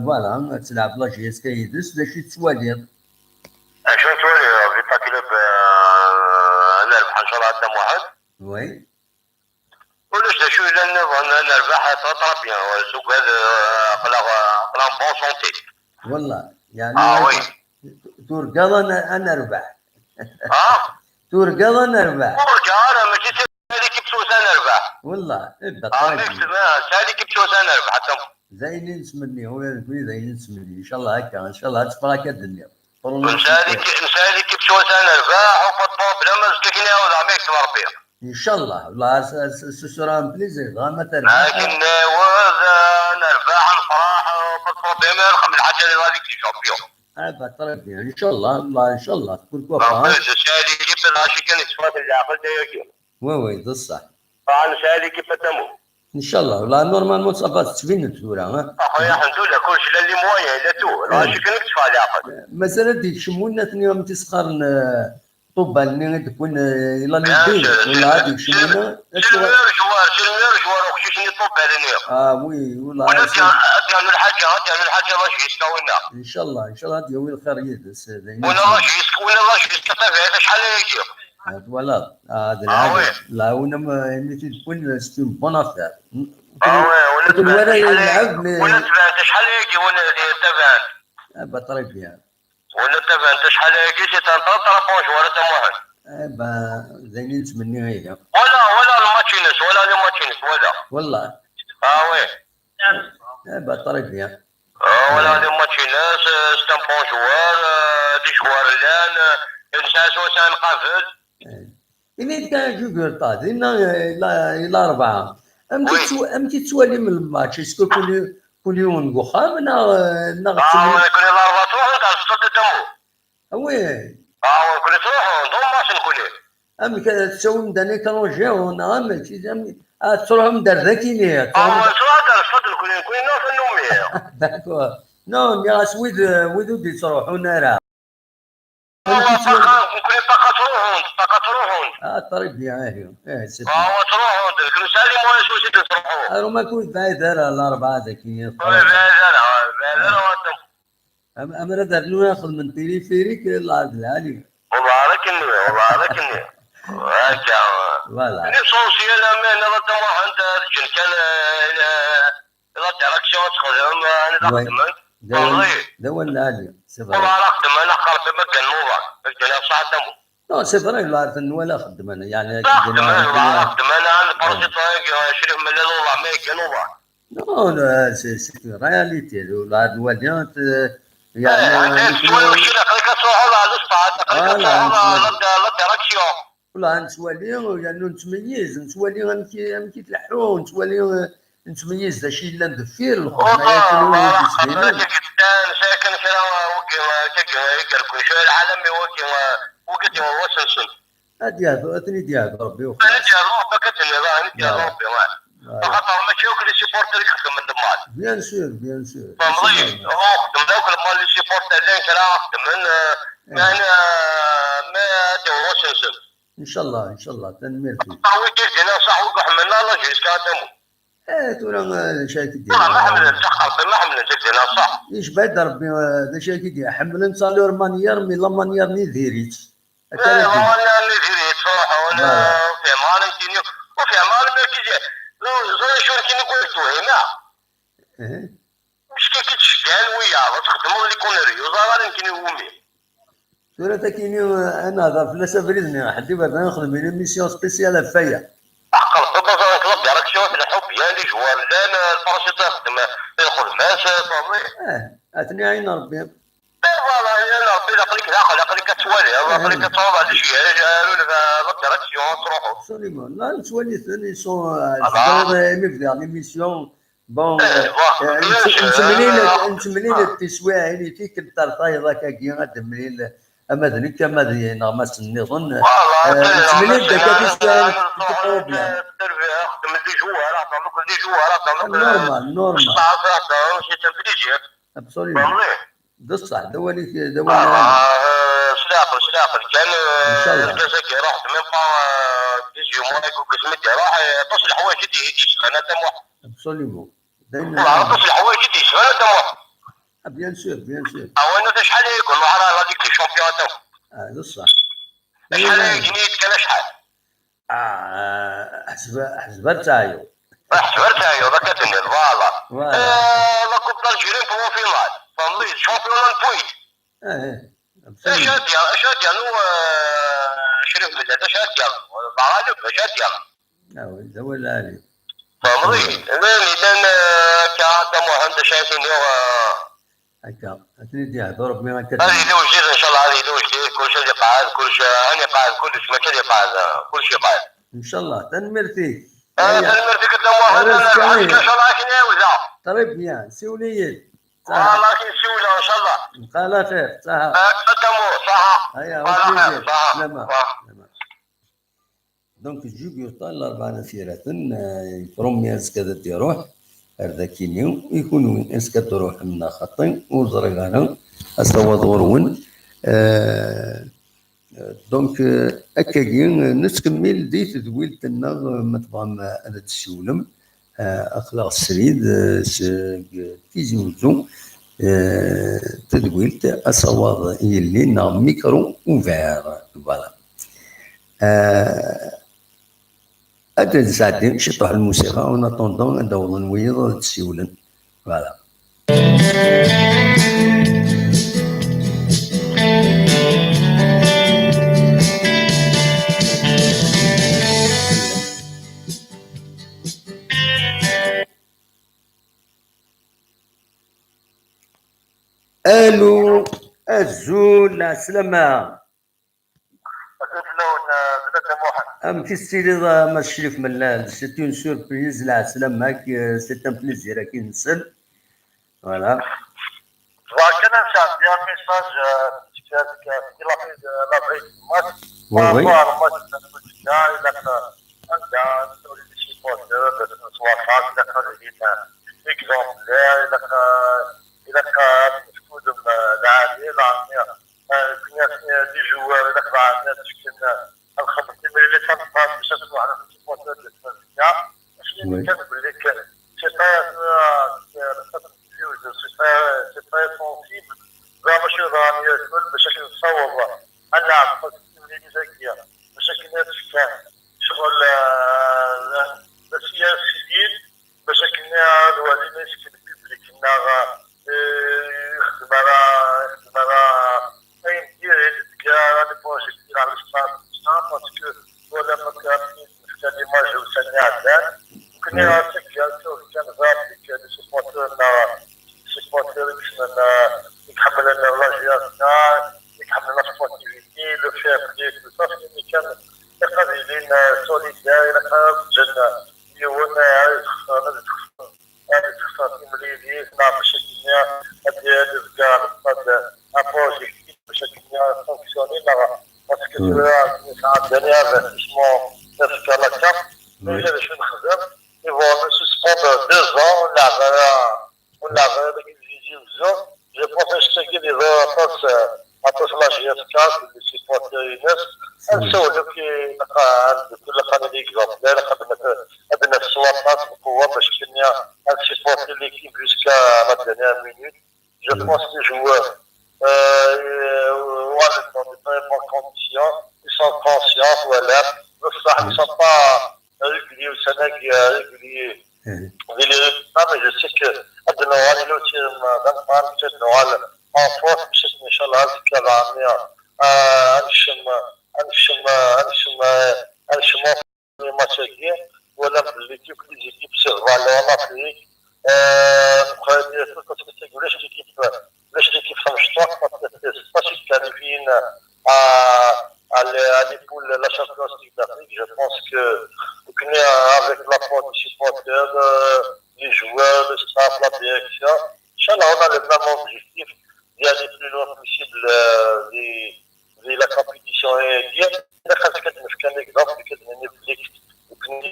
فوالا تلعب لا جي اس كي يدرس باش تسوالي. شنو تولي فيتا كلوب نربح إن شاء الله حتى واحد. وي. وليش شو إلا نربح ترى بيان السوق هذا قلا بون سونتي. والله يعني. وي. تورقض أنا أربح. تورقض أنا أربح. أنا ماشي سالك بسوس أنا أربح. والله إبدا طيب. سالك بسوس أنا أربح حتى. زين نسمني هو زين نسمني إن شاء الله هكا إن شاء الله تفرق الدنيا. نسالك بسوس أنا أربح وفي الطوب لا ما نسلكني أو زعما يكتب ربي. ان شاء الله والله سورا بليزير مثلا لكن وهذا نربح نفرح بالبروبليم رقم الحاجه اللي غادي تشوفيهم. هذا طريق ان شاء الله والله ان شاء الله تكون ما كوفا. فيش سالي كيف العشي كان يتفات اللي عقل دايك. وي ده الصح. طبعا سالي كيف تمو. ان شاء الله والله نورمالمون صافا تبين الصوره ها. اخويا الحمد لله كلشي لا اللي مويا لا تو العشي كان يتفا اللي عقل. مثلا ديك شمونا ثاني يوم تسخرن طوبا اللي تكون الى الدين ولا هذيك شمونا. سلمير جوار اختي شنو طوبا لنا. وي والله. ولا تعمل الحاجه باش يستوينا. ان شاء الله ان شاء الله ديوي الخير يدس. ولا الله يستفاد شحال يجي. فوالا هذا العادة لا ونما يعني تكون ستون بون افير. ولا ولا يلعب ولا تبان شحال يجي ولا تبان. بطريق فيها. ولا تبان شحال يجي سي طرابونج ولا تموحل. زين نتمنى هيك. ولا الماتشينس ولا. والله. وي. بطريق فيها. ولا الماتشينس ستان بونجوار دي جوار لان انسان وسان قافل. إني كان جوجل طاد إلا 4 أمتي تسوالي من الماتش اسكو كل يوم نقخام كل 4 تروحوا تاع الصوت تمو. وي. كل تروحوا ندوم ماشي نقول. أمي تسوي مداني كانوا جاو نعم تروحوا مدركيني. تروحوا تاع الصوت كل نوع في النومية. داكور. نو ناس ويدو دي تروحوا نارا. فقط تروحون. الطريق ديالهم. تروحون كل سالي ما يسوي تروحون. أنا ما كنت بعيد على الأربعة ذاك. بعيد أمر درنو ياخذ من تيريفيريك للعاد العالي. مبارك إني. هكا. فوالا. أنا صوصي أنا ما نرد ما عند الجن كان لا ديريكسيون تخدم أنا نخدم. دوا العالي. والله نخدم أنا قرب مكان موضع. الجناب صعد دمو. لا سيفر لا عارف إنه ولا خدم أنا يعني. خدم أنا عند فرصة شريف من الله ما يكنوا. لا سي رياليتي ولا الوالدين يعني. ولا نتوالي يعني نتميز نتوالي تلحون نتميز ذا شي لا ندفير الخدمة ساكن كذا وكي شو العالم وكي وسنسن. أتني ديال ربي. أنا ديال ربي كتني ديال ربي خاطر ماشي وكل سيبورتر يخدم من دمال. بيان سور. فهمتي خدم داك المال اللي سيبورتر اللي كرا خدم من ما ديال وسنسن. ان شاء الله تنميرتي. هو كيدينا صح وحملنا الله جيسكا تمو. تورا شاكي ديال. ما حملنا تدينا صح. ايش بعد ربي هذا شاكي ديال حمل نصالي مانيير مي لا مانيير ني ديريت. مانيير ني ديريت صراحه وانا في مال كيني وفي مال ما كيجي. زوج شو كي نقول توهينا. مش كيتشكال ويا تخدموا اللي يكون ريو زعما يمكن يومي. تورا تاكيني انا هذا في لاسافريزني حدي بعد نخدم من ميسيون سبيسيال فيا. عقل طبعا كلاب ديريكسيون في الحب يعني جوار لان الفرصه تخدم الخدمات صافي. اتني عين ربي. والله يا ربي لقلك توالي لقلك تصوب هذا الشيء قالوا لك لا ديريكسيون تروحوا. absolument لا توالي ثاني سون مبدا ليميسيون بون. نتمنين التسويع اللي فيك الطرطاي ذاك كي غادملي أمدني كما ذي نغمس النظن. نتمنين داك التسويع بروبليم. خدم لي جوار عطاوك لي جوار نورمال. absolument. بصح دوالي سلاقل كان الجزائر رحت من با تيجي مولاك وكسمتي راح تصل حوايج يدي انا تم واحد. absolument. تصل حوايج يدي انا تم واحد. بيان سور. انا شحال يكون مع هذيك الشامبيون تو. بصح. شحال جنيت كان شحال. حسبت عايو. ذاك الدنيا فوالا. لا كوب دالجيري بو فينال. فهمتي شامبيون بوينت. اش ديالو شريف مدات اش ديالو بعالك اش ديالو. لا ولا علي. فهمتي اذا كان عند شايفين هكا اتني ديال ضرب ما كتب. هذه لو جديد ان شاء الله هذه لو جديد كل شيء قاعد كل شيء انا قاعد كلش ما كان قاعد كل شيء قاعد. ان شاء الله تنمرتي تنمرتي قدام واحد الحاج ان شاء الله كي يوزع طري بيان سوليين والله كي نسولها ان شاء الله قال خير صح قدموا صح هيا قال خير صح لما دونك الجوب يطال 4 نسيرات فروم كذا تروح هذا كينيو يكونوا اسكا تروح من خطين وزرقانا اصوات ورون دونك اكاين نتكمل ديت دويلت لنا مطبعم انا تسولم اخلاق السريد تيجي وزو تدويلت اصوات يلي نا ميكرو اوفير فوالا أجل ساعتين شطح الموسيقى ونطندون ندور نويض تسيولن فوالا الو الزول السلامة في ستيل ما الشريف من لا سيتي اون سوربريز لا سلامك سي ان بليزير كي نسل فوالا كان نسال ديال ميساج في لا بريك ماتش وي الا انت تولي شي بوستر سواء اذا كان لدينا اكزومبلير اذا كان مفقود العادي كنا دي جوار اذا كان كنا الخبر اللي تنقص باش تسمع على السبوتر ديال الفرنسيه شنو كنقول لك سي با سونسيبل ماشي راني ياكل باش نصوب انا عرفت اللي زكيه باش كنتفهم شغل السياسيين باش كنا الوالدين يسكن البيبليك كنا يخدم على اي ندير هاد البروجيكت ديال على الصاد باسكو ولا ما كانش كان ليماج وسني عدان وكنا نعرفك كان غاب ديك السبوتر يتحمل لنا اللاجياسنا يتحمل لنا سبورتيفيتي لو فير بلي بصح كان يقدر سوليدار يقدر جنة يونا هذا تخصص مليدي نعرف شكلنا هذه الزكاة هذا بروجيكت باش كنا فونكسيوني parce que ساعات دنيا investissement تفكر لك déjà باش نخدم ils vont me suspendre 2 ans on l'avait avec une vision je pense que je vais après la GSK اللي سيبورتي الناس نسولو كي كل خانه ليكزومبل لا خدمنا السواقات بقوه باش كنا نسيبورتي ليكيب جوسكا لا دانيير مينوت جو بونس لي جوار dans de très bonnes conditions, ils sont conscients, voilà, ils ne sont pas réguliers au Sénégal, réguliers. Mais je sais que Noël, il est aussi Noël en force, parce que Inch'Allah, c'est qu'il va amener un chemin de Massagé, voilà, l'équipe sur Valon, en Afrique, باش l'équipe خمسطاق باش يكاليفين à l'épaule la Champions League d'Afrique. Je pense que avec l'apport des supporters, des joueurs, le staff, la direction, Inch'Allah, on a le même objectif d'y aller plus loin possible de la compétition indienne. Un exemple,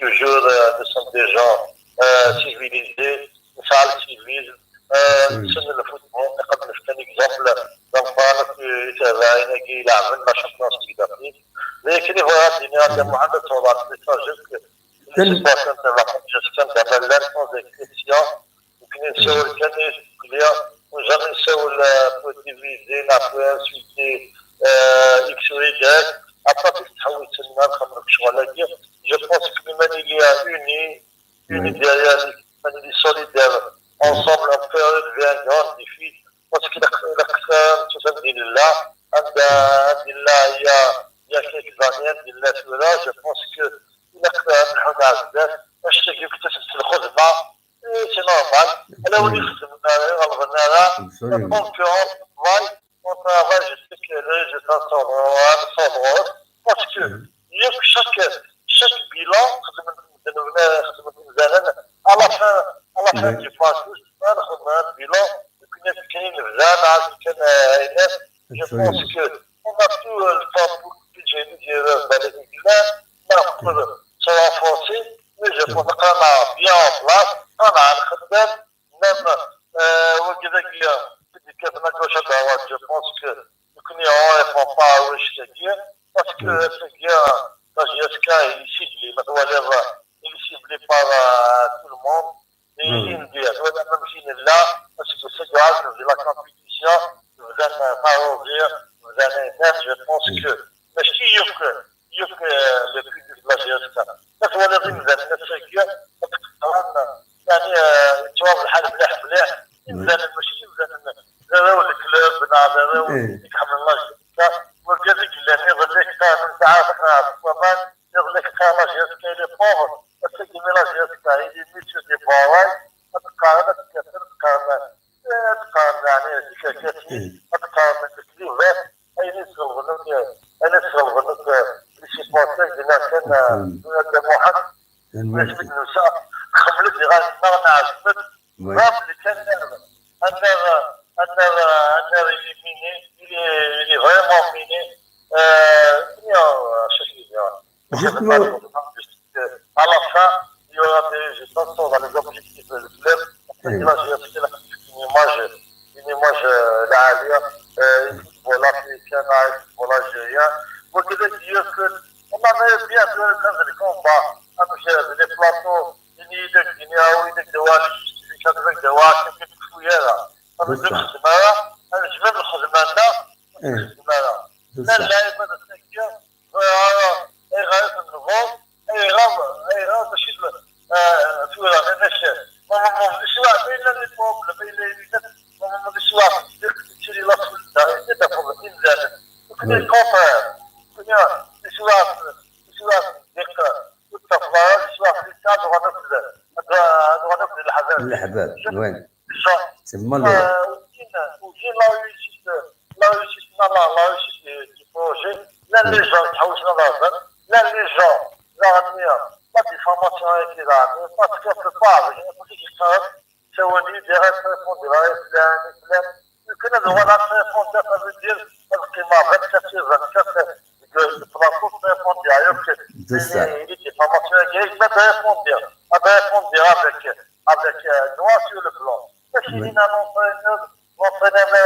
le jeu sont des gens civilisés, salle civile, سن الفوتبول نقدر نفتن اكزامبل دونك يتابعنا كي يلعب لا شامبيونز ليغ دافريك لكن هو الدنيا ديال محمد صلاح ميساج السبورت تاع لا جيستيون تاع لا كونزيكسيون يمكن نسول كان كليا وجامي نسول بوتيفيزي لا سويتي اكس ويدات ابا تحول تما نخمر شغل هادي جو بونس كو ماني ليا اوني ديال ماني سوليدير ensemble on peut relever un grand défi parce que il y a quelques années je pense que c'est normal on travaille je sais que les résultats sont drôles parce que chaque bilan, à la fin du parcours, un bilan, je pense qu'on a tout le temps pour que j'ai dit se renforcer, mais je pense qu'on a bien en place, on a un خدام même je pense que nous ne pouvons pas dire parce que la GSK est ciblée, il est ciblé par tout le monde. Et même si là, parce que c'est grave, la compétition, vous allez pas ouvrir, vous allez même, je pense que, mais si il y a que le public de la GSK, ça doit être une نفسية يعني جواب الحال مليح مليح يبدا المشكل نراو الكلاب نراو يحمل الله وكذلك اللي يغلق كان نتاع طبعا يغلق كان جهاز كاين لي بوغ بس كي ميلا جهاز كاين لي ميتو دي بوغ تقارن تكثر تقارن يعني شركاتي تقارن التكليفات اي نسخه الغنوك لي سيبورتير ديالنا كان محمد نسبة النساء خملت لي غادي نغنى عزمت راب اللي كان أنا il est vraiment miné. À la fin, il y aura des gestions dans les objectifs de club. Là, j'ai une image d'Alia, voilà, voilà, algérien. Moi, je veux dire qu'on avait bien dans les combats, les plateaux, il y a des Guinéens, il y a des Ouaches, il y a des Ouaches, il y a des Fouillères. الجبال الخدمات لا اللعيبه التكتيك اي غايه النظام اي غام ماشي في ولا ماشي الشواء بين اللي فوق بين اللي الشواء تشري لاصق ده فوق الانزال وكذا الكونتر كنا الشواء ديك التفضيل الشواء في الكاد وغنفذ الحباب وين تسمى وجين لا réussite du projet, là les gens qui ont là les gens, pas de formation avec les armes, parce qu'on ne peut pas, c'est au niveau des réponses de la SLM, que nous devons la réponse, ça veut dire, parce qu'il m'a 24 de plateau de répondre ailleurs que des formations avec mais de répondre avec droit sur le plan. Mais si nous avons وفينا ما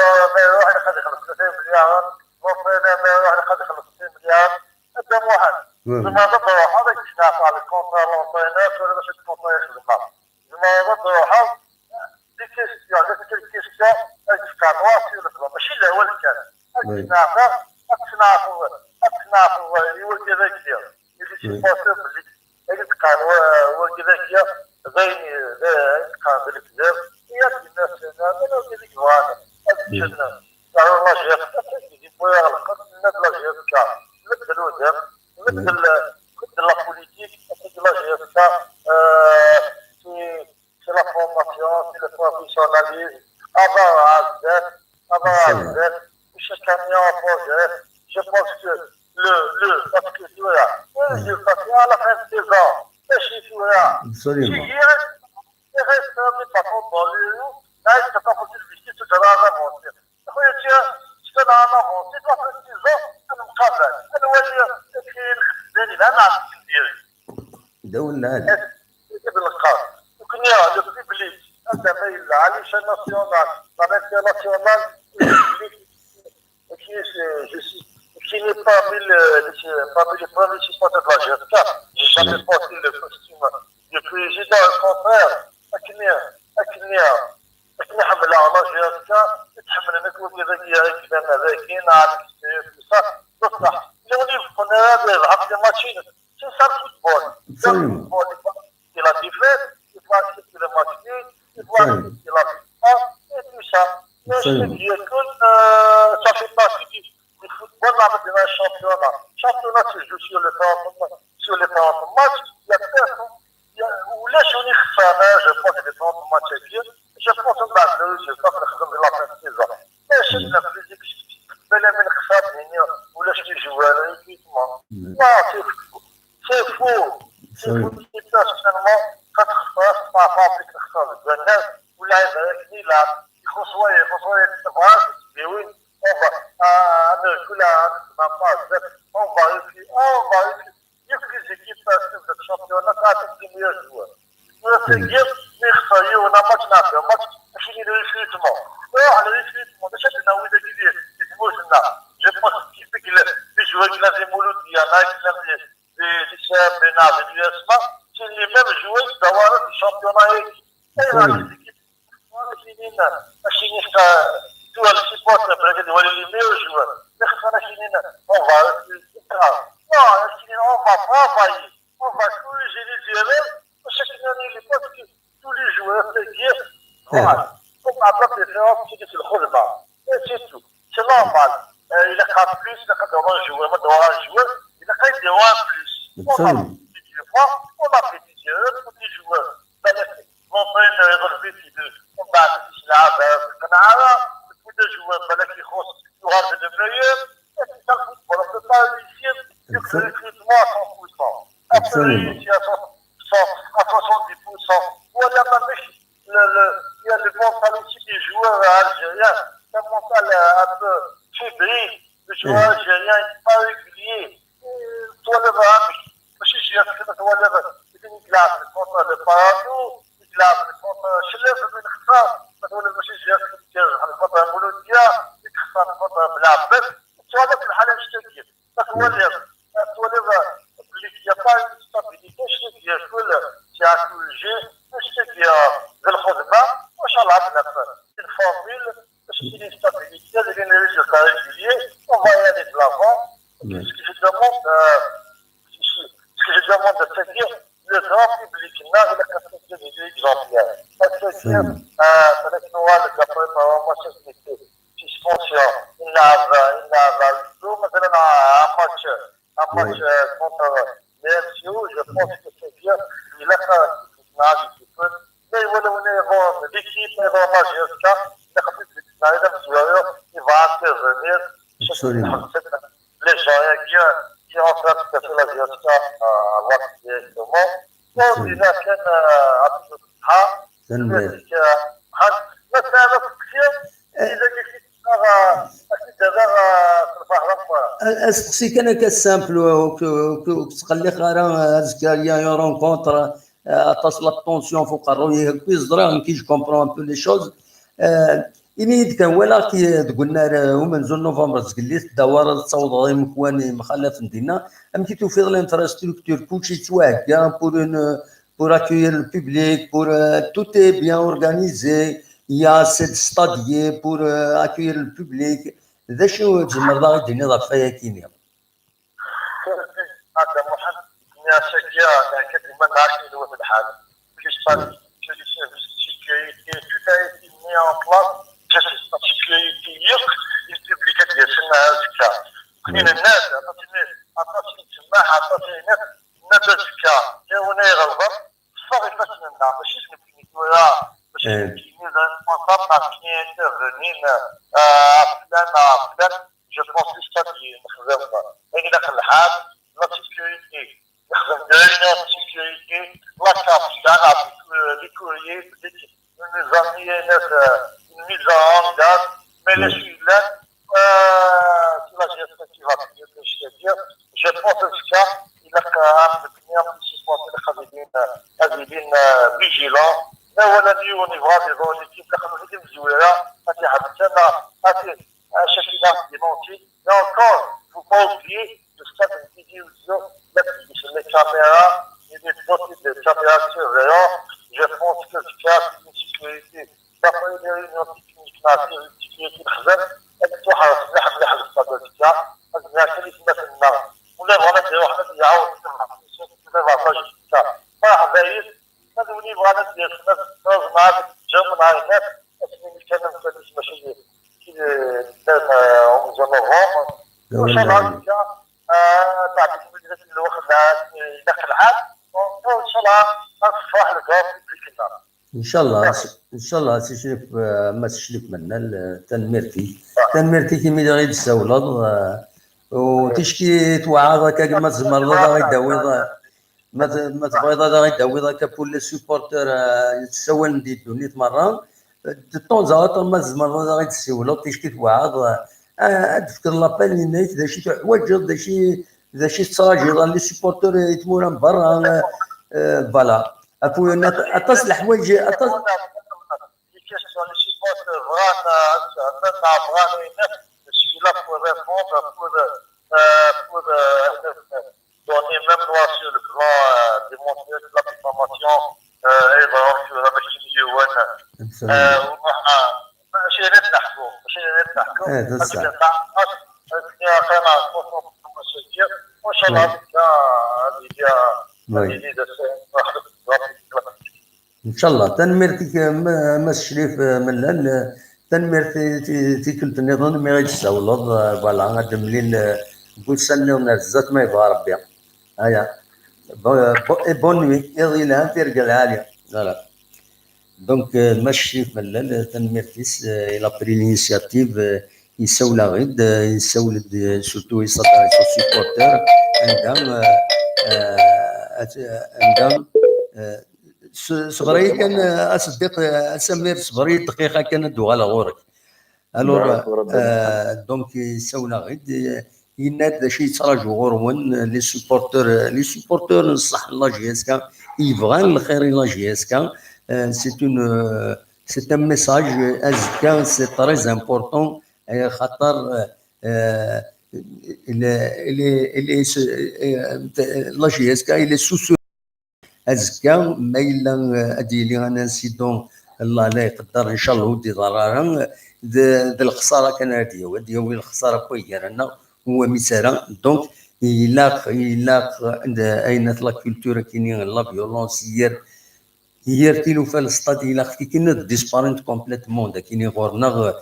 واحد خد 35 مليار وفينا ما واحد خد 50 مليار قدام واحد ثم ضد واحد يشتغل على الكونتر لونطينات ولا باش الكونتر يخدم ثم ضد واحد دي كيستيون كان واسي ولا ماشي الاول كان اقناع يولي ذكيه اللي سيبوتر اللي كان ولي ذكيه زي كان بالكذاب هي الناس انا اللي جوانا الجنه قالوا الله جاب يجيبوا يغلق الناس لا جاب مثل الودم مثل لا بوليتيك مثل لا جاب في لا فورماسيون في لا بروفيسيوناليزم عزات مش كاميون بروجي je pense que parce que voilà je pense à la fin de saison ماشي absolument il reste pas dans le là c'est pas possible de se faire avancer خويا tu vas avancer toi في saison انا مقابل انا ولي كاين لا نعرف ندير دولنا هذا بالقرار ممكن يا لو بيبليك هذا ما يلا على شان ناسيونال لا ناسيونال qui n'est pas parmi les premiers supporters de la GSK. J'ai jamais porté le costume du président, au contraire. أكني حمل على GSK يتحمل نكوة كذا كذا ذاكين عاد ça تصلح لو نفهم هذا العقد ماتشين c'est ça le football. C'est la défaite, il faut accepter le match nul, il faut accepter la victoire et tout ça. Mais je te dis que ça fait partie du football dans un championnat. Championnat se joue sur le temps de match. Il y a personne. Où là, je suis je pense que les temps de match est bien. Je pense que je pense que la fin de saison. Mais je suis la physique. Mais les mecs savent, ou là, je joue à l'équipement. Non, c'est faux. François Tavares, et oui, on va, on va réussir, il y a que les équipes de championnat, ça a été meilleur joueur. On a match نافع match ماشي ريفليتمون على ريفليتمون باش نعاود ندير يسمونا جو بونس كيفك لي جوار كلا في مولوديا كلا في شاب بنافع الياسما سي لي ميم جوار دوار الشامبيونات هيك ماشي نفتا تو السيبورت بريك ولا لي ميو جوار خصنا شينينا اون فا on va travailler, on va corriger les erreurs. Chaque année, les postes, tous les joueurs, c'est dire, voilà. Comme la propre différence, c'est que c'est le khulba. Et c'est tout. C'est normal. Il a qu'à plus, il a qu'à devoir jouer, il a qu'à devoir plus. On a fait des erreurs pour les joueurs. On fait une erreur de on va faire beaucoup de joueurs, qui aura de meilleur. Et c'est ça le football. On ne peut pas réussir le recrutement à 100%. On peut réussir à 70%. Voilà, il y a le mental aussi des joueurs algériens. C'est un mental un peu fébrile. Le joueur algérien n'est pas régulier. Toi, le il glace contre le Parano, il glace contre Chelef, contre Mouloudia, contre Blabet. Tu vois, le halal, je te dis. Il n'y a pas une stabilité, je te dis, c'est un sujet, je te dis, de l'Khozba, c'est une formule, c'est une stabilité, c'est une résultat régulier, on va y aller de l'avant. Ce que je demande, c'est dire, le grand public, là, il a capté des exemplaires. C'est-à-dire, avec Noël, d'après moi, c'est suspension, il a tout, maintenant, un match contre les MCO, je pense que c'est bien, il a fait un petit peu, mais voilà, on est bon, l'équipe est dans la GSK, il a capté des joueurs, il va intervenir, les gens qui ont en train de faire la GSK à voir directement, on dit là qu'il y a un peu de اسقسيك انا كسامبل وتقلي خارا ازكاليا يو رونكونتر تصل الطونسيون فوق الرؤيه كيزدرا كي جو كومبرون بو لي شوز إني كان ولا كي قلنا هما نزول نوفمبر تقليت الدوار تصوض غير مكواني مخالف ندينا ام كي توفير لانفراستركتور كلشي تواكا pour accueillir le public, tout est bien organisé, il y a cette stadier pour accueillir le public. ذا شنو تجمر الدنيا ضاف فيها كينيا. هذا محمد يا شجاع كتب من عارفين هو في الحال. في اسبانيا sécurité, tout a été mis en place, la sécurité, le public a dit c'est un كاين الناس عطاتني تما عطاتني ناس الزكاه كاين غلبه صافي فاش نعم ماشي نبني ولا باش كاين المنطقه كاين تغنين فلان جو بونس ستاتي نخدمها هي داخل الحال لا سيكوريتي نخدم دايره سيكوريتي لا كابتان لي كوريي النظاميه ناس النظام دار مي لا la gestion qui va venir, c'est-à-dire, je pense que il a quand même bien vigilant. Mais on a dit au niveau des équipes, les joueurs, chacun démenti. Mais encore, il ne faut pas oublier le stade de télévision, les caméras, il y a des types de caméras surveillants. Je pense que c'est une sécurité. Ça peut être une technique, une sécurité très التوحد مليح الاستراتيجيه هذا كلي في النار ولا بغا ندير واحد يعاود كذا فاش صراحه باين هذا ولي بغا ندير ناس مع جو مع الناس اسمي كان ماشي ماشي كي دار اون نوفمبر وان شاء الله بعد الوقت داخل العام وان شاء الله نفرح لك في النار ان شاء الله سي شريف ما تشريك منا تنميرتي كيما غير تساولض وتشكي توعظ كاك ما تزمر غير داوي ما تبغي غير داوي كابول لي سوبورتور تساول نديدو نيت مره دو طون زاوطون ما زمان غادي تسولو تيشكي توعظ تفكر لابيل نيت داشي تحوايج داشي تصاجي لي سيبورتور يتمورا من برا فوالا اطاس الحوايج اطاس donner même moi sur le plan démontrer la formation et donc la machine ماشي نتحكوا وان شاء الله ان شاء الله تنميرتك مس شريف ملال تنميرتي كنت النظام ما غاديش تسولض فوالا غاد مليل قول سنه ونزات ما يبغى ربي هيا بون نوي يضي لها ترقى العاليه فوالا دونك مس شريف ملال تنميرتيس الى بري لينيسياتيف يسول غيد يسول سورتو يسطر سوبورتر عندهم صغري كان اصدق سمير صغري دقيقه كانت دوغالا غورك الور دونك يسول غيد يناد شي يتراجعوا غورون لي سوبورتور نصح لا جي اس كا يبغى الخير لا جي اس كا سي ان ميساج ازكا سي تري امبورطون خاطر لا جي اس كا الي سوسو ازكا ما الا اديلي انا انسيدون الله لا يقدر ان شاء الله ودي ضرارا الخساره كان هادي وين الخساره كوي رانا هو مثال دونك يلاق عند اين لا كولتور كاينين لا فيولونس هي تيلو في الاستاد الا كاين ديسبارنت كومبليتمون كاينين غورنا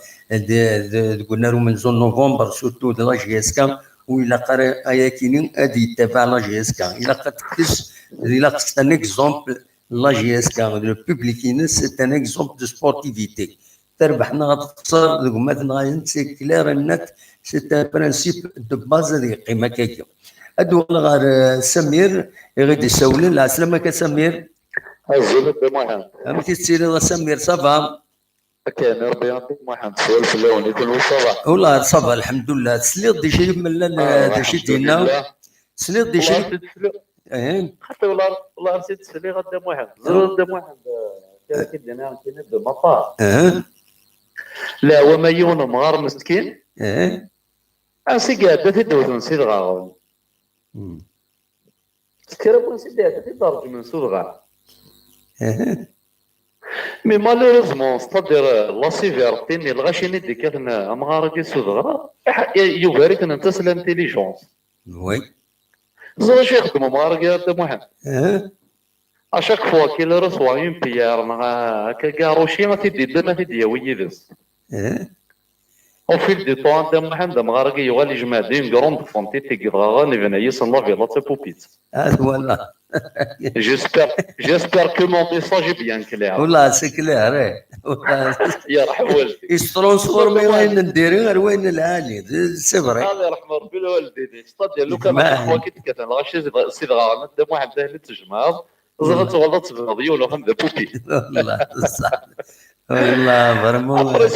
قلنا لهم من زون نوفمبر سورتو د لا جي اس كا وإلا قرا ايا كاينين ادي تبع لا جي اس كا الا قدكش الا سي ان اكزومبل لا جي اس كا لو بوبليك سي ان اكزومبل دو سبورتيفيتي تربحنا غتخسر دوكماتنا غاين سي كلير النت سي ان برانسيب دو باز اللي قيمه كاكيا ادو غير سمير يغيد يسولن العسلامه كسمير الزبد بمهم أم تسير سمير صبا كان ربي يعطيك محمد سؤال في اللون يكون صباح والله صبا الحمد لله تسليط دي شي من دي شي دينا تسليط دي شي حتى والله نسيت تسلي غدا محمد زرور دا محمد كي دينا كاين دو مطار لا وما يون مغار مسكين انسي قاعده في دوز نسيت غاو سكرب نسيت قاعده في درج من سوغا مي مالوريزمون ستادير لا سيفيرتي الغاشيني دي كاتنا امغارجي سوغرا يوغاريك انت سلا انتيليجونس وي زرا شي يخدموا مغارجي هذا محمد اشاك فوا كي لو رسوا اون بيار هكا كاروشي ما تيدي ما تيدي ويدس او فيل دي طون دا محمد مغارجي يغالي جماعه دين كروند فونتي تيغرا نيفنا يسن لا فيلا بوبيت هذا والله J'espère que mon message est bien clair. والله سي كلير يرحم والدي يسترونسفورمي وين نديرو غير وين العالي سي فري هذا يرحم ربي الوالدين ستادير لو كان اخوا كي تكتن غاشي سي دغا ندا واحد اللي تجمع زغت غلطت بالراديو ولا خمد بوبي والله صح والله فريمون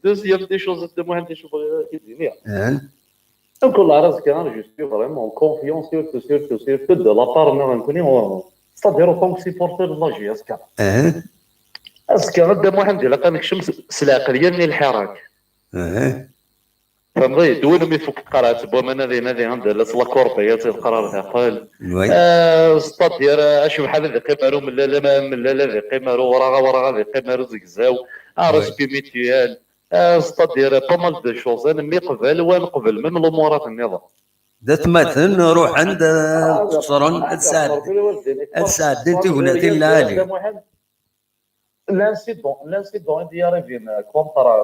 دوزيام دي شوز دو مهم دي شوز كيدينيا Donc la race canal, je suis vraiment confiant surtout de la part de Anthony, c'est-à-dire en tant que supporter de la GSK. أسكا غدا محمد إلا كان كشمس سلاقة ديالني الحراك. فهمتي دول ما يفك قرات بوما نادي عند لا كوربيات القرار تاع قال. c'est-à-dire أشوف بحال ذي قيمارو من لا ذي قيمارو ورا ذي قيمارو زكزاو. ريسبي ميتيال. ستادير با مال دو شوز انا مي قبل ونقبل من الامورات النظام ذات مثلا نروح عند خسران السعد انت قلتي العالي لانسيدون ديالي فين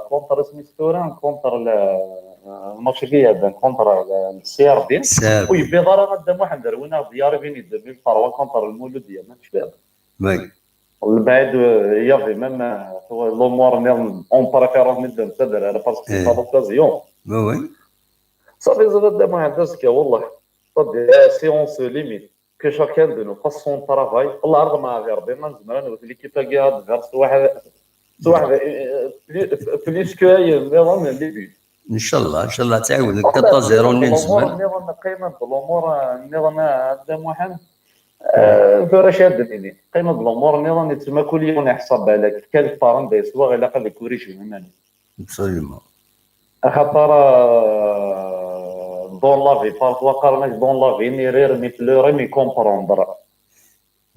كونتر سميستوران كونتر الماتش هذا كونتر السي ار بي ويبي ضرر غدا محمد روينا ديالي فين يدير في الفروا كونتر المولود ديالنا شباب البعيد يافي ميم لوموار نيرن اون بريفيرونس من تدر على باسكو صافي اوكازيون وي صافي زاد ما عندهاش والله صافي سيونس ليميت que chacun de nous fasse son travail. Allah arda ma غير ربي ما نزمر انا في ليكيب تاعي هاد غير واحد بليس كو النظام اللي بيه ان شاء الله تعاود 4-0 نزمر النظام قيمه الامور النظام هذا محمد فراش هادني قيمه الامور النظام تما كل يوم يحسب عليك كان الطارن دايس واغ الا قال لك وريجي ماني ابسوليومون خاطر دون لا في بارفوا قرناش دون لا في ني رير مي فلوري مي كومبروندر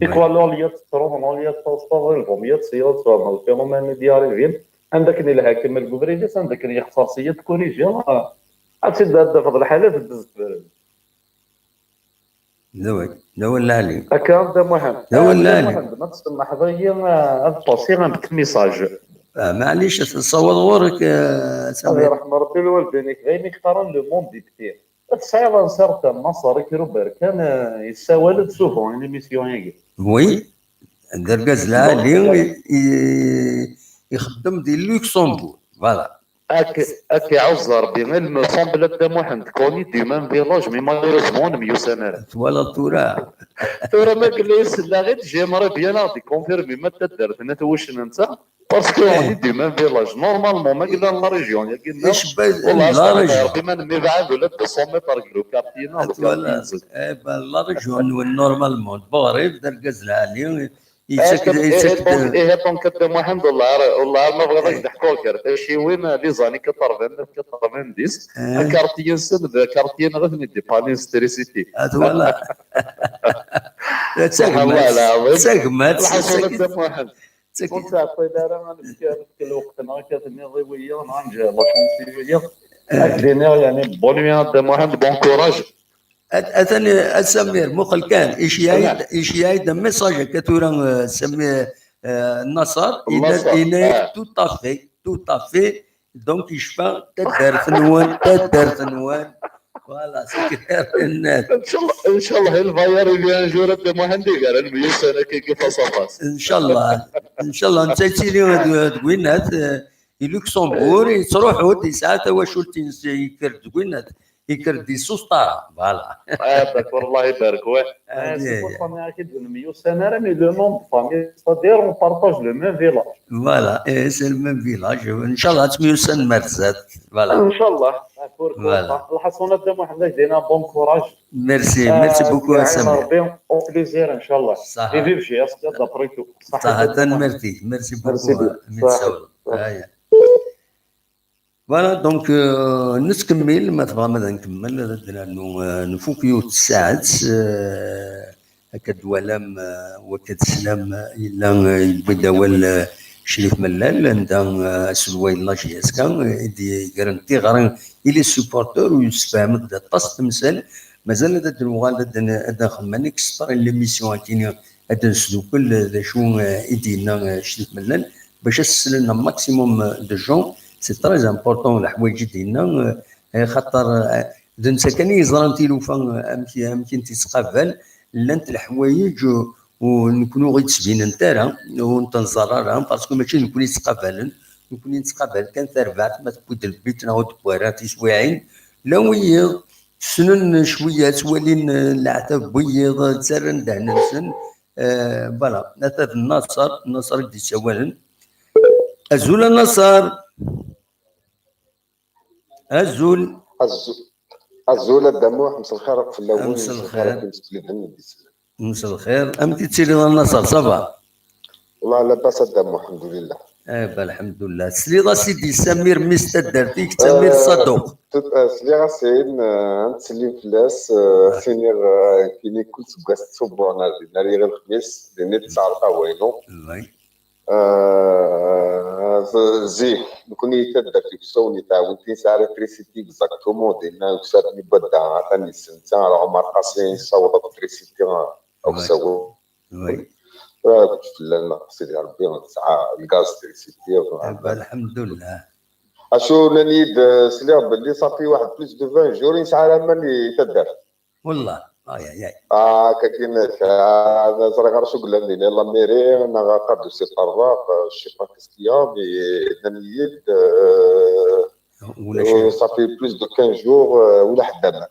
ايكوالوليات ترونوليات تصطفلهم يتصير صار الفينومين ديالي عندك اللي الحاكم الكوفريجيس عندك اللي اختصاصيه كوريجي عرفتي هذا فضل الحالات دز دول العلي هكا انت محمد دول العلي ما تسمح لي هذا التصيغ عندك ميساج معليش تصور غورك الله يرحم ربي الوالدين غير يختارون لو موند كثير تصاير صارت النصر كيروبر كان يساوالد سوفون ليميسيون هيك وي دركاز العالي يخدم دي لوكسمبورغ فوالا اكي عوز ربي غير المسامبل هذا محمد كوني دي مان فيلاج مي مالوريزمون ميو سنه ولا تورا ما كليس لا غير جيمرا بيان غادي كونفيرمي ما تدرت انا واش انت باسكو راني دي مان فيلاج نورمالمون ما قلنا لا ريجيون قلنا ايش لا ريجيون ربي ما نمي بعد ولا 200 متر كيلو كارتينا لا ريجيون والنورمالمون بوغريف دركاز العالي يسكت دونك كدا محمد والله ما بغيتش نحكوا لك شي وين لي زاني 90 كارتيين سن كارتيين غير دي بانين ستريسيتي فوالا تسقمات الحصول محمد كنت عطيت انا في الوقت انا كانت النظيويه نرجع لا شونسيويه اكدينا يعني بونيا محمد بون كوراج أثني سمير مخل كان إيش يعيد ميساج كتورا سمي النصر إنه tout à fait دونك يشفى تدار ثنوان فوالا سكر الناس ان شاء الله الفاير اللي جورة مهندي قال المية سنة كيف صفاس ان شاء الله انت تقولنا لوكسمبورغ تروحوا دي ساعات واش يكر تقولنا يكر دي سوسطا فوالا داكور الله يبارك واه سي بور فامي اكيد 100 سنه راه مي لو نون فامي ستادير اون بارطاج لو ميم فيلاج فوالا سي لو ميم فيلاج ان شاء الله 100 سنه مرزات فوالا ان شاء الله الحصانات دابا حنا دينا بون كوراج ميرسي بوكو سامي ربي او بليزير ان شاء الله فيف جي اس دابريتو صحه ميرسي بوكو متساول فوالا دونك نكمل ما تبغى ماذا نكمل نفوكيو الساعات هكا دوالام وكتسلام الا يبدا شريف ملال عندها سلوي لاجي اسكا دي غرانتي غران الي سوبورتور ويسفهم دا طاس تمثال مازال هذا الوغال هذا خمان اكسترا ليميسيون كاين هذا نسلو كل شو يدينا شريف ملال باش نسلنا ماكسيموم دو جون سي تري امبورطون الحوايج ديالنا خاطر دنسا كان يزران تيلوفا امكن تيتقابل لانت الحوايج ونكونوا غير تسبين نتاعها ونتنزررها باسكو ماشي نكون نتقابل كان تربعت ما تبود البيت نعاود بوارات سواعين لا ويض سنن شويه توالين العتاب بيض تسرن دهنا نسن فوالا هذا النصر دي سوالا ازول النصر الزول الدموع مسا الخير في الاول مسا الخير مسا الخير امتي تسيري النصر صافا والله لاباس الدموع الحمد لله الحمد لله سليضه سيدي سمير مستدرتيك سمير صدوق سليغه سين نتسلم فلاس سينير كيني كل سكاس تصبونا ناري غير الخميس لاني تعرفها وينو زي نكوني تبدا في كسوني تاع ساعه تريسيتي اكزاكتومون دينا وسادني بدا عطاني سنتين على عمر قاسين صوت تريسيتي او سووا كنت في المقصد ربي تسعه الغاز تريسيتي الحمد لله اشو ننيد سليغ باللي صافي واحد بليس دو 20 جور يسعى لما اللي تدار والله كاين هذا زرا غير شو قلنا لي لا ميري انا قادو سي طراف شي با كيستيون مي نيد ولا صافي بلوس دو 15 جور ولا حدا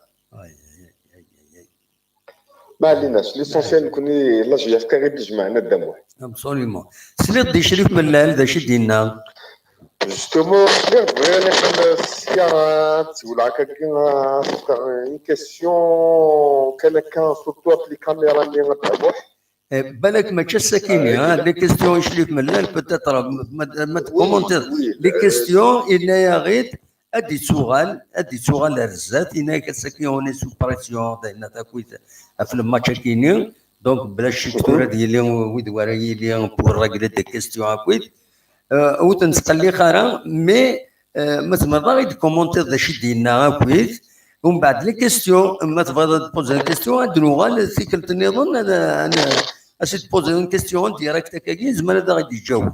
ما ما عليناش ليسونسيال نكوني لا جي اف كي غير تجمعنا الدم واحد. ابسوليومون. سليط دي شريف ملال دا شي ديالنا. جوستومون سليط بغينا السيارات ولا هكا اون كيسيون كان سورتو في الكاميرا اللي غتبوح. بالك ما تشا ساكيني لي كيستيون شريف ملال بوتيتر ما تكومونتير لي كيستيون انايا غير ادي سؤال رزات انايا كساكيوني سو بريسيون داينا تاكويت في الماتش كاينين دونك بلاش الدكتوره ديالي ويد وراي لي بور راكله دي كيستيون اكويت او تنسقلي خارا مي ما تمرضا غير كومونتير داشي ديالنا اكويت ومن بعد لي كيستيون ما تبغى تبوزي كيستيون ادنوغا سيكلت نظن انا اش تبوزي اون كيستيون ديريكت هكاكي زعما هذا غادي يجاوب.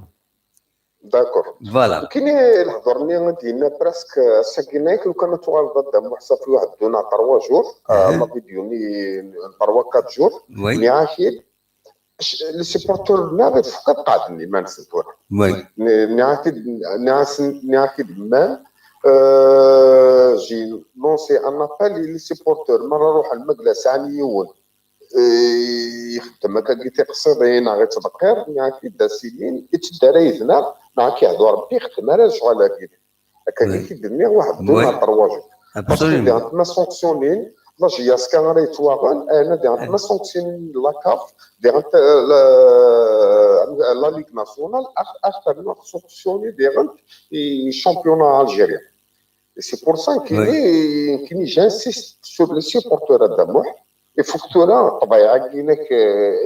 داكور فوالا كاين الهضرني ديالنا براسك ساكيناك لو كانت تغال ضد محسن في واحد دونا 3 جور ما فيديوني 3 4 جور مي عاكيد لي سيبورتور ناغي فقط قادني ما نسيتوها وي نعاكد مان جي لونسي ان ابل لي سيبورتور مره نروح المجلس عنيون يخدم هكا كي تقصدين غير تذكر يعني دا سنين اتداريزنا مع كيعدو ربي يخدم على شغل هكا كيدني واحد دونا 3 جور ابسوليومون ما سونكسيونين لا جياس كان راه يتواغن انا ديال ما سونكسيون لا كاف ديال لا ليغ ناسيونال اكثر ما سونكسيوني ديال الشامبيون الجيريان سي بور سا كيني جانسيست سور لي سيبورتور الدموح يفوكتورا طبيعه كيناك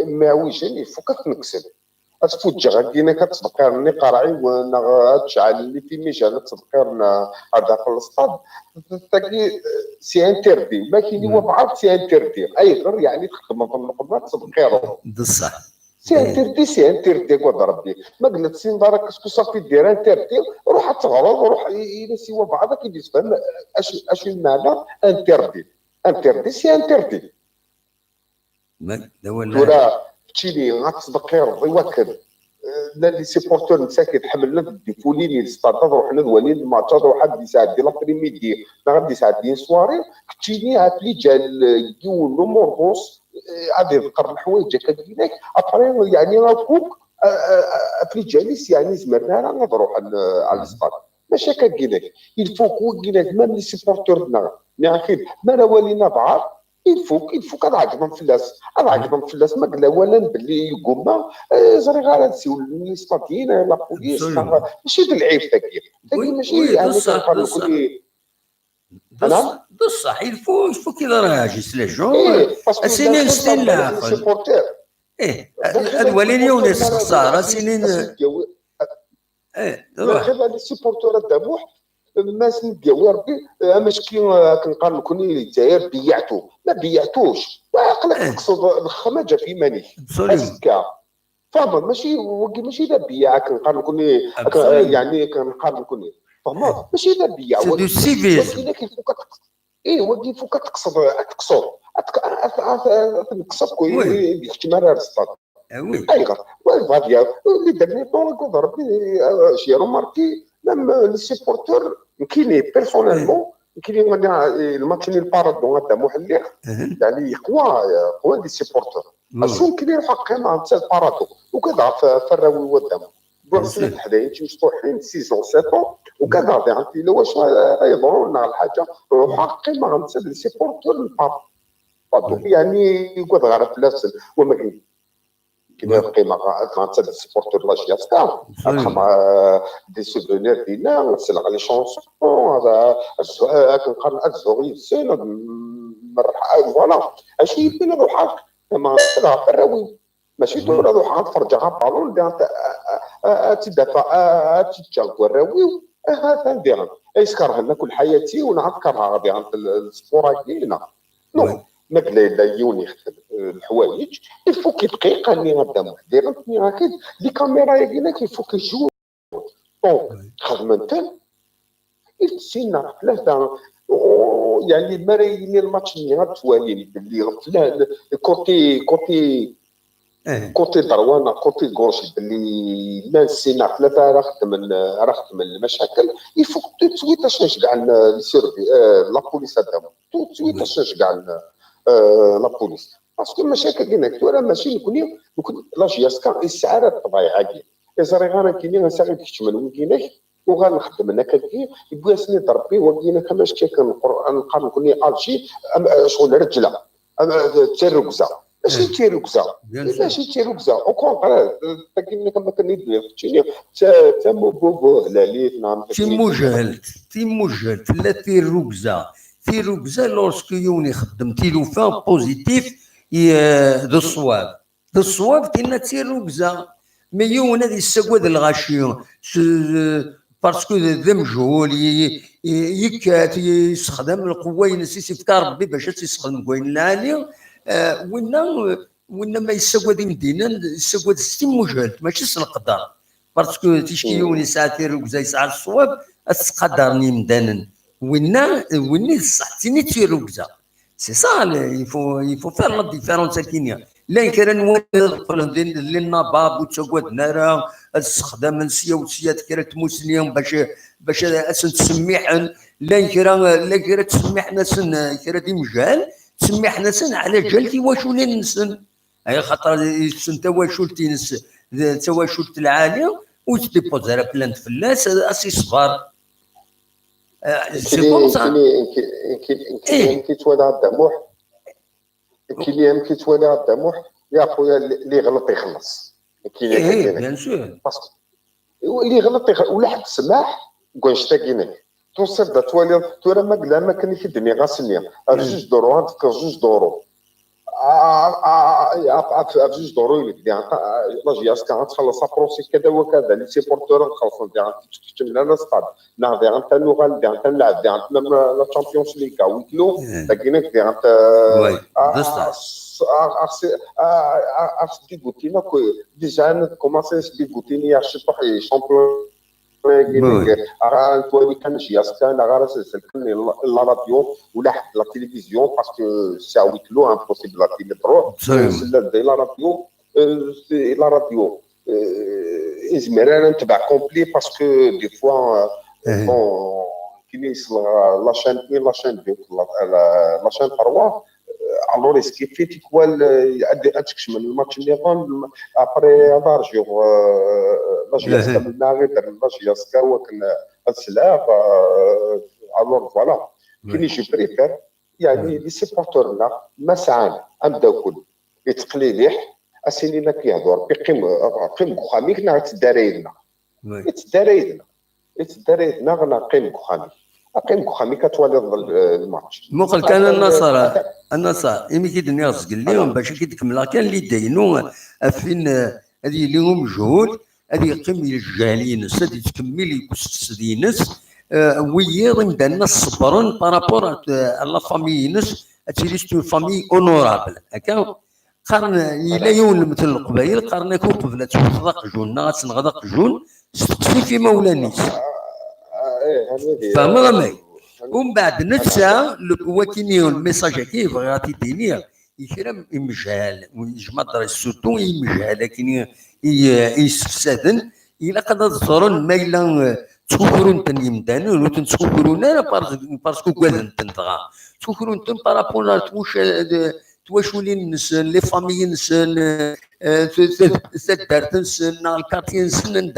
معوجين يفوك تنكسب تفوت جا كينا كتذكرني قرعي وانا تشعل لي في ميجان تذكرنا هذاك الاسطاد تاكي سي انتردي ما كاين هو بعض سي انتردي اي غير يعني تخدم في النقمات تذكروا بصح سي انتردي قد ربي ما قلت سين دارك اسكو صافي دير انتردي روح تغرض روح الى سوا بعضك يفهم اش المعنى انتردي سي انتردي ما ولا تشيلي غتصدق غير يوكل لا لي سيبورتور مساكن حملنا ديفوليني الستادات روحنا دوالين الماتشات واحد يساعد دي لابريميدي غادي يساعد دي سواري تشيلي هاتلي جا يون موربوس غادي يذكر الحوايج هكا كيناك ابري يعني غاكوك ابري جالس يعني زمرنا راه نروح على الستاد ماشي هكا كيناك الفوق كيناك ميم لي سيبورتور دنا اخي ما لا والينا بعض الفوق هذا عقدهم فلاس ما قال ولا باللي يقوم زري غير نسيو الاسباتيين لا بوليس ماشي العيب تاكي ماشي يعني بصح الفوق كذا راه جيس لي جون سنين ستين لا الولين يونس خساره سنين هذا لي سيبورتور الدموح الناس نديو ربي ماشي كنقارن كوني الجزائر ما بيعتوش وعقلك تقصد الخماجه في ماني هكا فاهم ماشي لا بيع كنقارن كوني يعني كنقارن كوني فاهم ماشي لا بيع ولكن فوق تقصد تنقصد كوي باحتمال الصاد ايوا وفاديا اللي درني طون ربي شي روماركي ميم لي سيبورتور كاينين بيرسونيلمون كاينين الماتش اللي بارادون هذا محلق يعني قوى لي سيبورتور شنو كاينين حق ما تاع بارادو وكذا في الراوي ودام بورسل حدايا مفتوحين 6 7 وكذا يعني لو واش يضروا لنا الحاجه حق ما غنتسد لي سيبورتور البارادو يعني يقعد غير فلاس وما كاين كاين القيمه غنتسد السيبورتور لا جياسكا دي سوفونير ديالنا نسلق لي شونسون هذا كنقارن الزوري سين فوالا اش يبين روحك ما تلعب الراوي ماشي تقول روحك تفرجها بالون تدافع تتجاوب الراوي هذا ندير يسكرها لنا كل حياتي ونعكرها غادي عند السبورة كاينه نو ماكلا يوني يخدم الحوايج الفوك دقيقه اللي غدا دايره اكيد دي كاميرا ياكينا كيفوك يجو خدمه انت يتسينا ثلاثه يعني المرايين الماتش اللي غتوالي باللي فلان كوتي دروانه كوتي غوش باللي ما نسينا ثلاثه راه خدم المشاكل يفوك تويت اش كاع السيرفي لا بوليس هذا تويت اش كاع لا بوليس باسكو المشاكل كاينه تورا ماشي نكون لاجياس كان السعاده الطبيعيه كاين يزري غير كاينين نسالي تكتمل وكاينك وغنخدم انا كدير يبغي سني ربي وكاينه كماش كيكون القران نقرا نكون الجي شغل رجله تيركزا ماشي تيركزا ماشي تيركزا او كونطرا كاين كما كندير تا بوبو هلالي نعم تي مجهل لا تيركزا لورسكو يوني خدم تيلوفان بوزيتيف دو الصواب تينا تيركزا مي يون هذه السكواد الغاشيون باسكو ذا مجهول يكات يستخدم القوه ينسي يفكر ربي باش يستخدم القوين العاليه وإن ما يسوى دي مدينة يسوى ستين مجهل ماشي القدر باسكو تيشكيوني ساعة تيروكزا يسعى الصواب أسقدرني مدانا وين صحتيني تيروكزا سي سا يفو فير لا ديفيرونس كينيا لا كان نوال للنباب وتسوى نارا استخدام نسيا وسيات كرا تموسنيهم باش تسميحن لا كرا تسميح ناس كرا دي مجهل تسميح ناس على جالتي واشولي نسن اي خاطر يسن تواشولتي نس تواشولت العاليه وتديبوزا بلانت فلاس اسي صغار كي توالى الدموح كي توالى الدموح يا خويا اللي غلط يخلص ايه بيان سور اللي غلط ولا حد سماح كونشتا كينك توصل دا توالي ما كان يفيدني غاسنيا جوج دورو عندك جوج دورو جوج دورو اللي لاجياس كان تخلص بروسي كذا وكذا لي سيبورتور نخلصوا تكتب لنا ستاد نعرف انت اللغه اللي انت نلعب انت لا تشامبيونز ليغ ويكلو لكنك انت ارسي بوتينا كو ديجا كوماسي سبي بوتيني يا شي شامبيون توالي كان جياس كان غارس كان لا راديو ولا حتى لا تلفزيون باسكو سا ويكلو امبوسيبل لا تيلي تروح لا راديو لا راديو زمير انا نتبع كومبلي باسكو دي فوا بون كينيس لا شان لا شان 3 alors est-ce qu'il fait quoi تكشم الماتش اللي غون ابري دارجو لاجياس كملنا غير لاجياس كان السلاح alors voilà كيني شي بريفير يعني لي سيبورتورنا مسعان نبداو كل يتقليليح اسينينا كيهضر قيم خاميك نعت دارينا يتدارينا غنقيم خاميك أقيم كوخامي كتولي الماتش مقل كان النصر إمي كيدني رزق اليوم باش كيتكمل كان اللي داينو فين هذه اليوم مجهول هذه قيم الجاهلين هذه تكمل يكسدينس ويا ضمن الصبرون بارابور لا فامي نس تيريستو فامي اونورابل هكا قرن الى يوم مثل القبائل قرن يكون قبل تغدق جون ناس نغدق جون تقصي في مولانيس فما غمي ومن بعد نفسها وكينيو الميساج كيف غاتي دينيا يكرم يمجال ويجمع درس سورتو يمجال لكن يستفسدن الى قد تصورون ميلا تشوفرون تن يمدانون وتنشوفرون انا باسكو كوادن تنتغا تشوفرون تن بارابور تواشولين نسن لي فامي نسن تدارت نسن الكارتين نسن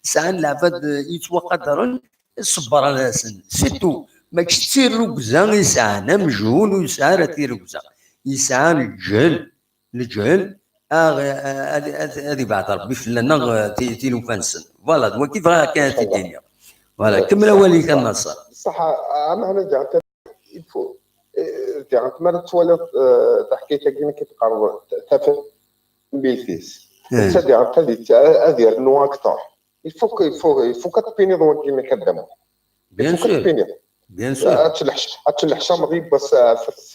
ساعات العباد يتوقدرون الصبر على سن سيتو ما كثير ركزه يسعى مجهول ويسعى ركزه يسعى الجهل هذه بعد ربي فلنا تيلو فانسن فوالا هو كيف كانت الدنيا فوالا كمل ولي كان نصر صح انا جات يفو جات ما تولى تحكيت كيما كتقرب تفهم بيتيس تدي هذه نو اكثر يفو كتبيني دو كيما كدمو بيان سور اتلح شامغي بس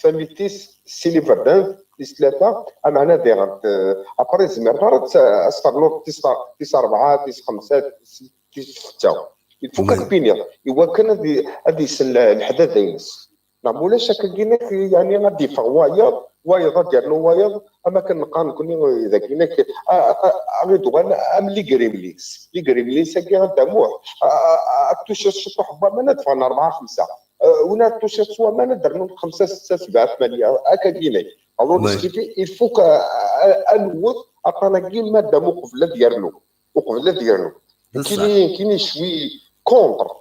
فاميتيس سيلي فردان ثلاثه معنا ديرانت ابري زمير غارت استغلو 9 4 9 5 6 يفو كتبيني يوا كان هذه الحدث داينس نعم ولا شك كاينك يعني غادي فوايا وايض ديالو وايض اما كنبقى نكون اذا كاينك غيدو لي غريمليس كي غداموه اكتشف شطح ما ندفع 4 5 ونا توشي سوا ما ندير 5 6 7 8 هكا كاينين. الوغ سكيفي الفوك انوض اطلاقي ماده مقبله ديالو كاينين شوي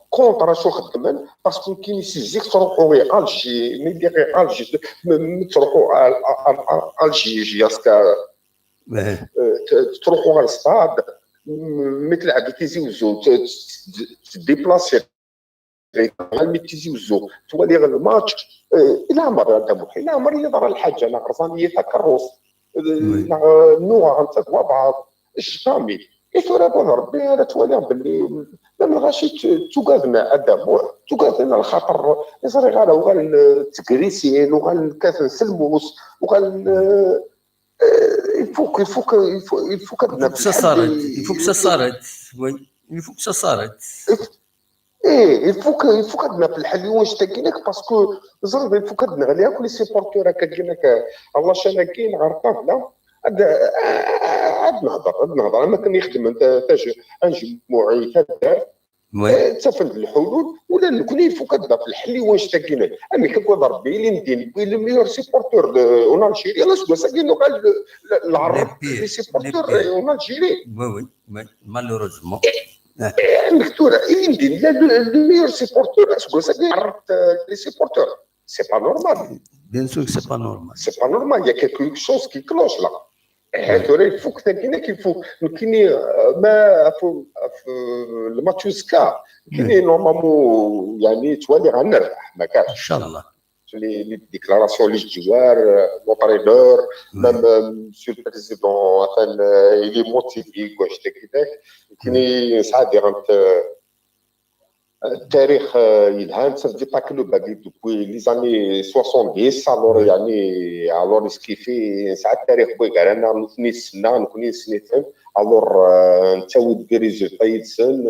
كونتر شو خدمن باسكو كاين شي زيك تروحوا الجي مي دير الجي تروحوا الجي ياسكا تروحوا على الصاد مثل عاد تيزيوزو تديبلاسي غير تيزيوزو تولي غير الماتش الى عمر هذا محي الى عمر يضر الحاجه انا غرزانيه تاع الروس نوع انت بعض الشامي يفرض ربي هذا تولي باللي ما غاشي توقفنا ادم توقفنا الخطر يصير غير وغال تكريسين وغال كاس نسلموس وغال الفوق الفوق عندنا في الحل واش تاكينك باسكو زرد الفوق عندنا غير كل سيبورتور هكا كاينك الله شانا كاين غرقان لا عاد نهضر انا كان يخدم انت جمعي تاع تفند الحلول ولا نكون الفوق عندنا في الحل واش تاكينك انا كنقول ربي اللي ندير لي ميور سيبورتور اون الجيري لا سوا ساكين قال العرب لي سيبورتور اون الجيري وي مالوروزمون دكتور اللي ندير لو ميور سيبورتور اسكو ساكين عرفت لي سيبورتور سي با نورمال بيان سور سي با نورمال يا كيلكو شوز كي كلوش لا هاتوري الفوق تاكينا كيفو كاينين ما في الماتشوسكا كاينين نورمالمون يعني تولي غنربح ما كانش ان شاء الله لي ديكلاراسيون للجوار لوبريدور ميم مسيو البريزيدون مثلا اللي موتيفي واش كذاك كاينين ساعات ديرانت التاريخ يلهان سافدي با كلو باقي دوبوي لي زاني 70 الور يعني الور سكيفي ساعات التاريخ بوي كاع انا نثني السنه نكوني سنيتين الور نتاود دي ريزولتا يتسن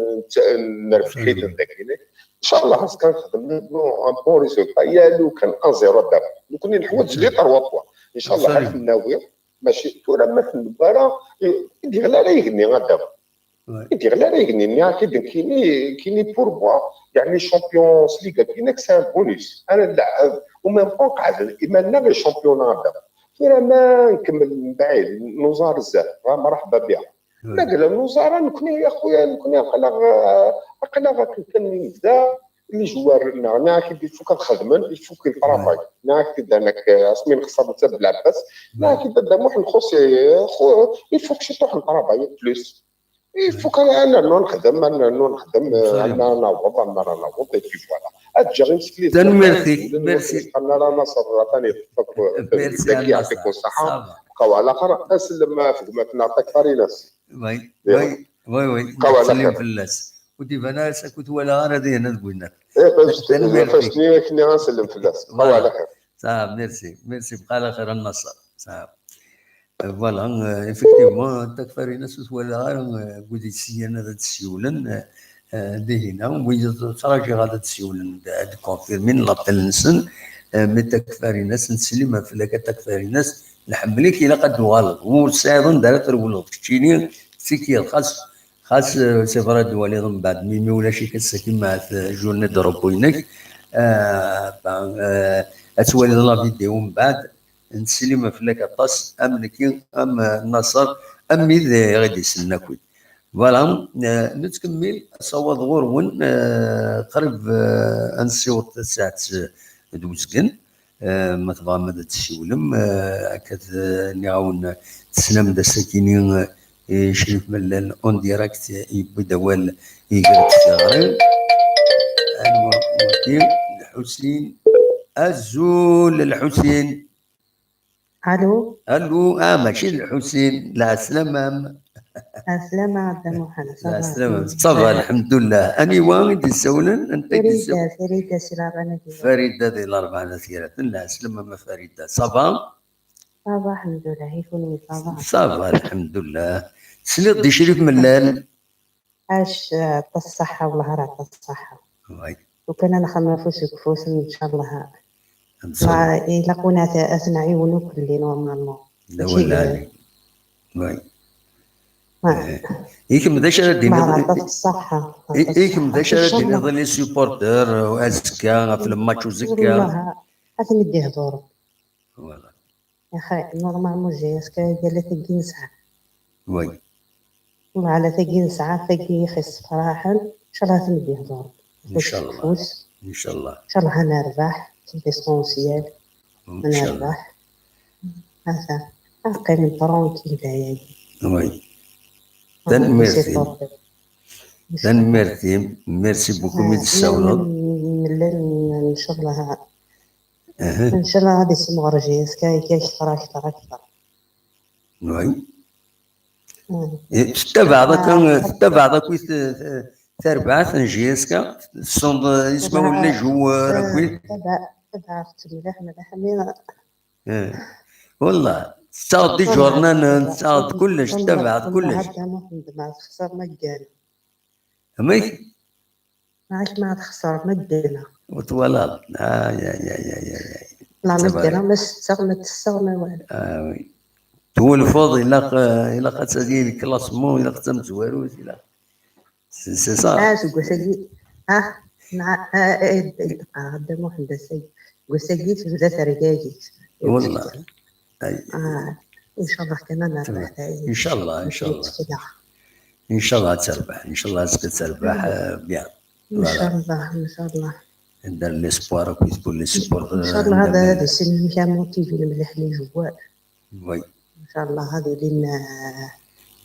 نربح حيت داكيني ان شاء الله خاص كنخدم ان بون ريزولتا يا لو كان 1-0 دابا نكون الحوايج لي 3 ان شاء الله عارف الناوي ماشي تورا ما في المباراه يدير لا يغني دابا يدير لا يغني كايني بور بوا يعني شامبيونز ليغا كاينك سان بونيس انا نلعب وما نبقى قاعد ايماننا غير شامبيونات دابا تورا ما نكمل من بعيد نوزار الزهر مرحبا بها لا قال الوزاره نكون يا خويا نكون اقلا كنكمل نبدا لي جوار انا كي فوق الخدمه يفوك الطرافاي انا كي انك اسمي نخسر حتى بالعباس لا كي بدا موح نخص خو يفوك شي طوح الطرافاي بلوس يفوك انا نخدم انا نوض في فوالا اجي مسكين ميرسي انا ناصر ثاني ميرسي يعطيك الصحه بقاو على خير اسلم خدمتنا عطاك فريناس وي سلم في الناس ودي بناس كنت ولا انا دي انا قلنا فاش كني غنسلم في الناس بقاو على خير صافي ميرسي بقى على خير النصر صافي فوالا افكتيفمون تكفري ناس ولا قلت سي انا ذات السيولن دهنا ويجي تراجع غادا تسيولن كونفيرمين لا تلنسن مي تكفري ناس نسلم في لك تكفري ناس نحملك الى قد غلط وسايرون دارت الولد تشيني سيكي خاص سفرات دولي من بعد ميمي ولا شي كتسكن مع جورني دروبوينك اتولي لا فيديو من بعد نسلم في لك طاس ام لكي ام النصر ام ميد غادي يسناكوي فوالا نتكمل صوت غورون قريب انسيوط ساعه دوزكن ما تبغى مدى تسيولم كت نعاون تسلم دا ساكنين شريف ملال اون ديراكت يبدا وال يقرا الشهرين وكيل الحسين الزول الحسين الو ماشي الحسين لا سلامة السلامة عبد محمد السلامة صافا الحمد لله اني وين تسولن انت فريدة سلامة فريدة ديال الاربع نسيرات لا سلامة ما فريدة صافا الحمد لله يكون صافا الحمد لله سليط دي شريف ملال عاش الصحة والهرة الصحة وكان انا خما فوس ان شاء الله يلاقونا اثناء عيونك اللي نورمالمون لا ولا وي يكم ذا شرا دين الصحة يكم ذا شرا دين هذا لي سيبورتر وازكا في الماتش وزكا والله هذا نديه دور فوالا يا خي نورمالمون جيسكا قال لك تقي ساعة وي والله على تقي ساعة تقي يخس صراحة إن شاء الله تنديه دور إن شاء الله إن شاء الله إن شاء الله هنربح في ليسونسيال هنربح هذا أبقى من طرونكي دايا وي دان ميرتي ميرسي بوكو من السولاد إن شاء الله إن شاء الله هذه سمغر جيسكا أكثر وي تبع ذاك تربعة جيسكا الصند اسمه ولا جوار كويت تبع اختي مليح والله تصاد جورنان تصاد كلش تبع كلش ما تخسر مجانا ماك ما تخسر مجانا وتولى يا لا مجانا بس تستغنى والو وي تقول فاضي إلا قد سدي الكلاسمون إلا قد مزواروز إلا سي صا قوساقي مع قدام واحد قوساقي في ذات رجاجي والله إن شاء الله كنا نربح إن شاء الله إن شاء الله إن شاء الله تربح إن شاء الله تربح بيان إن شاء الله إن شاء الله ندير ليسبوار كويس بول ليسبوار إن شاء الله هذا السن كان موتيفي مليح لي جوال وي إن شاء الله هذه لنا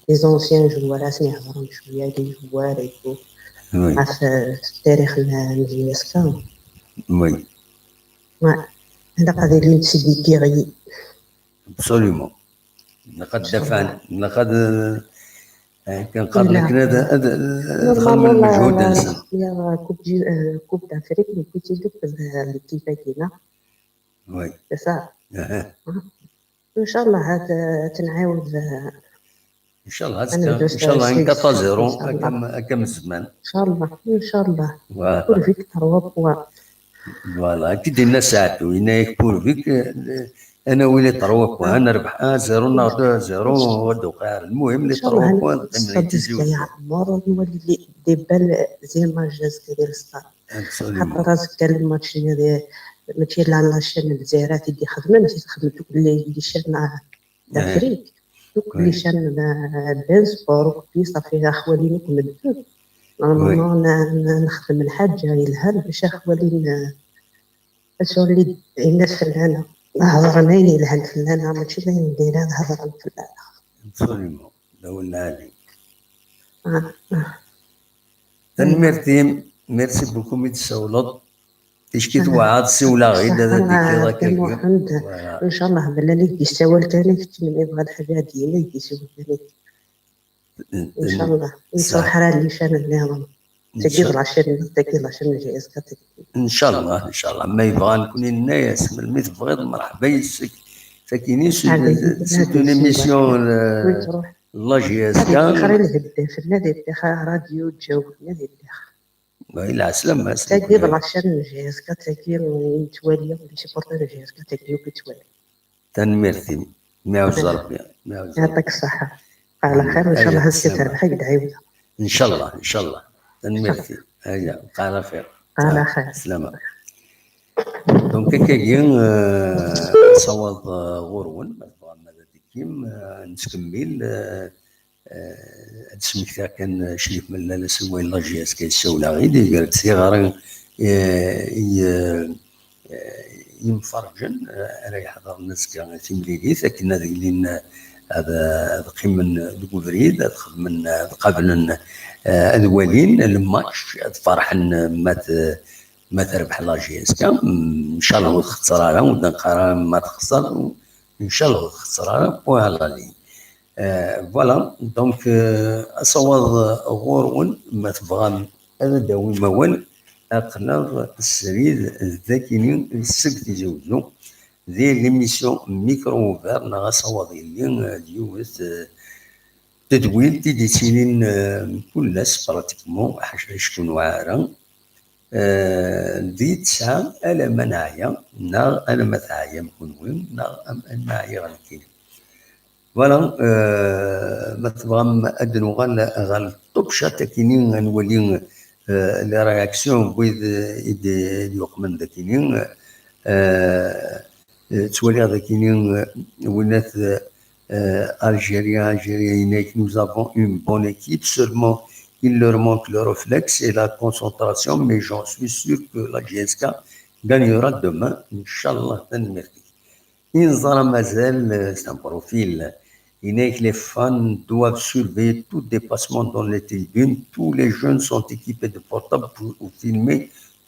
لي زونسيان جوال اسمي يهضرون شوية لي جوال يكون عارف التاريخ الجيسكا وي هذا قضية اللي تسدي كيغي ابسوليومون لقد دفعنا لقد كان قبل هذا دخل من المجهود الانسان يا كوب دافريك اللي كنت دوك الاتفاقية وي صح ان شاء الله هذا تنعاود ان شاء الله ان شاء الله انقطع زيرو كم الزمان ان شاء الله ان شاء الله كل فيك تروى فوالا كي دينا ساعتو هناك بور فيك انا ويلي تروى انا ربح زيرو ناخذ زيرو ودوقع المهم اللي تروى بوان يا عمر نولي دي بال زي ما جاز كدير ستار حط راسك تاع الماتش هذا ماشي لا شان الجزائرات اللي خدمه ماشي تخدم دوك اللي شان دافريك دوك اللي شان بين سبور في صافي اخوالي نكمل نورمالمون نخدم الحاجه يلهل باش اخوالي اللي الناس فنانه هضرنا يلهل فنانه ماشي لا ندير هذا هضر فنانه ابسوليومون دولنا عليك ميرسي بوكو ميت السولط تشكي توعد سي ولا غير هذا ديك ان شاء الله بلا لي يساول ثاني في يبغى الحاجه ديالي يساول ثاني ان شاء الله نصح راه اللي شان النظام تكيد العشان جايز ان شاء الله ان شاء الله ما يبغى نكون الناس من الميت بغيض مرحبا ساكنين سي اون ايميسيون الله جياسكا خري الهداف النادي راديو تجاوب النادي لا سلام تاكيد العشان جايزكا تاكيد نتوالي اللي سيبورتر جايزكا تاكيد وكتوالي تنمرتي معوز ربي يعطيك الصحة على خير ان شاء الله هسه تربح يدعي ان شاء الله ان شاء الله تنمرتي هيا على خير على خير سلامة دونك كاين صواب غورون ماذا ديكيم نكمل سميتها كان شريف من لا سوى لا جي اس كي السوله غير قالت صغار ينفرجن راه يحضر الناس كان تمليليث لكن هذا اللي هذا قيم من الكوفريد هذا من قبل الوالين الماتش فرحن ما تربح لا جي اس كان ان شاء الله تخسرها ولا نقرا ما تخسر ان شاء الله تخسرها فوالا لي فوالا دونك اصوات غورون ما تبغى انا داوي موال اقناض السريد الذاكيين السبت يزوجو ذي ليميسيون ميكرو اوفير نغا صواديين ديوز تدوين تيدي سنين كل ناس براتيكمون حاجه شكون واعره ذي تسعة الا منايا نا انا ما تعايا نكون وين نا معايا غنكين فوالا ما تبغى ادنو غال الطبشه تاكينين نولي لي رياكسيون بويد يقمن ذاكينين تولي ذاكينين ولات Algériens, nous avons une bonne équipe, seulement il leur manque le réflexe et la concentration, mais j'en suis sûr que la GSK gagnera demain, Inch'Allah. Inzara Mazel, c'est un profil. Les fans doivent surveiller tout dépassement dans les tribunes. Tous les jeunes sont équipés de portables pour filmer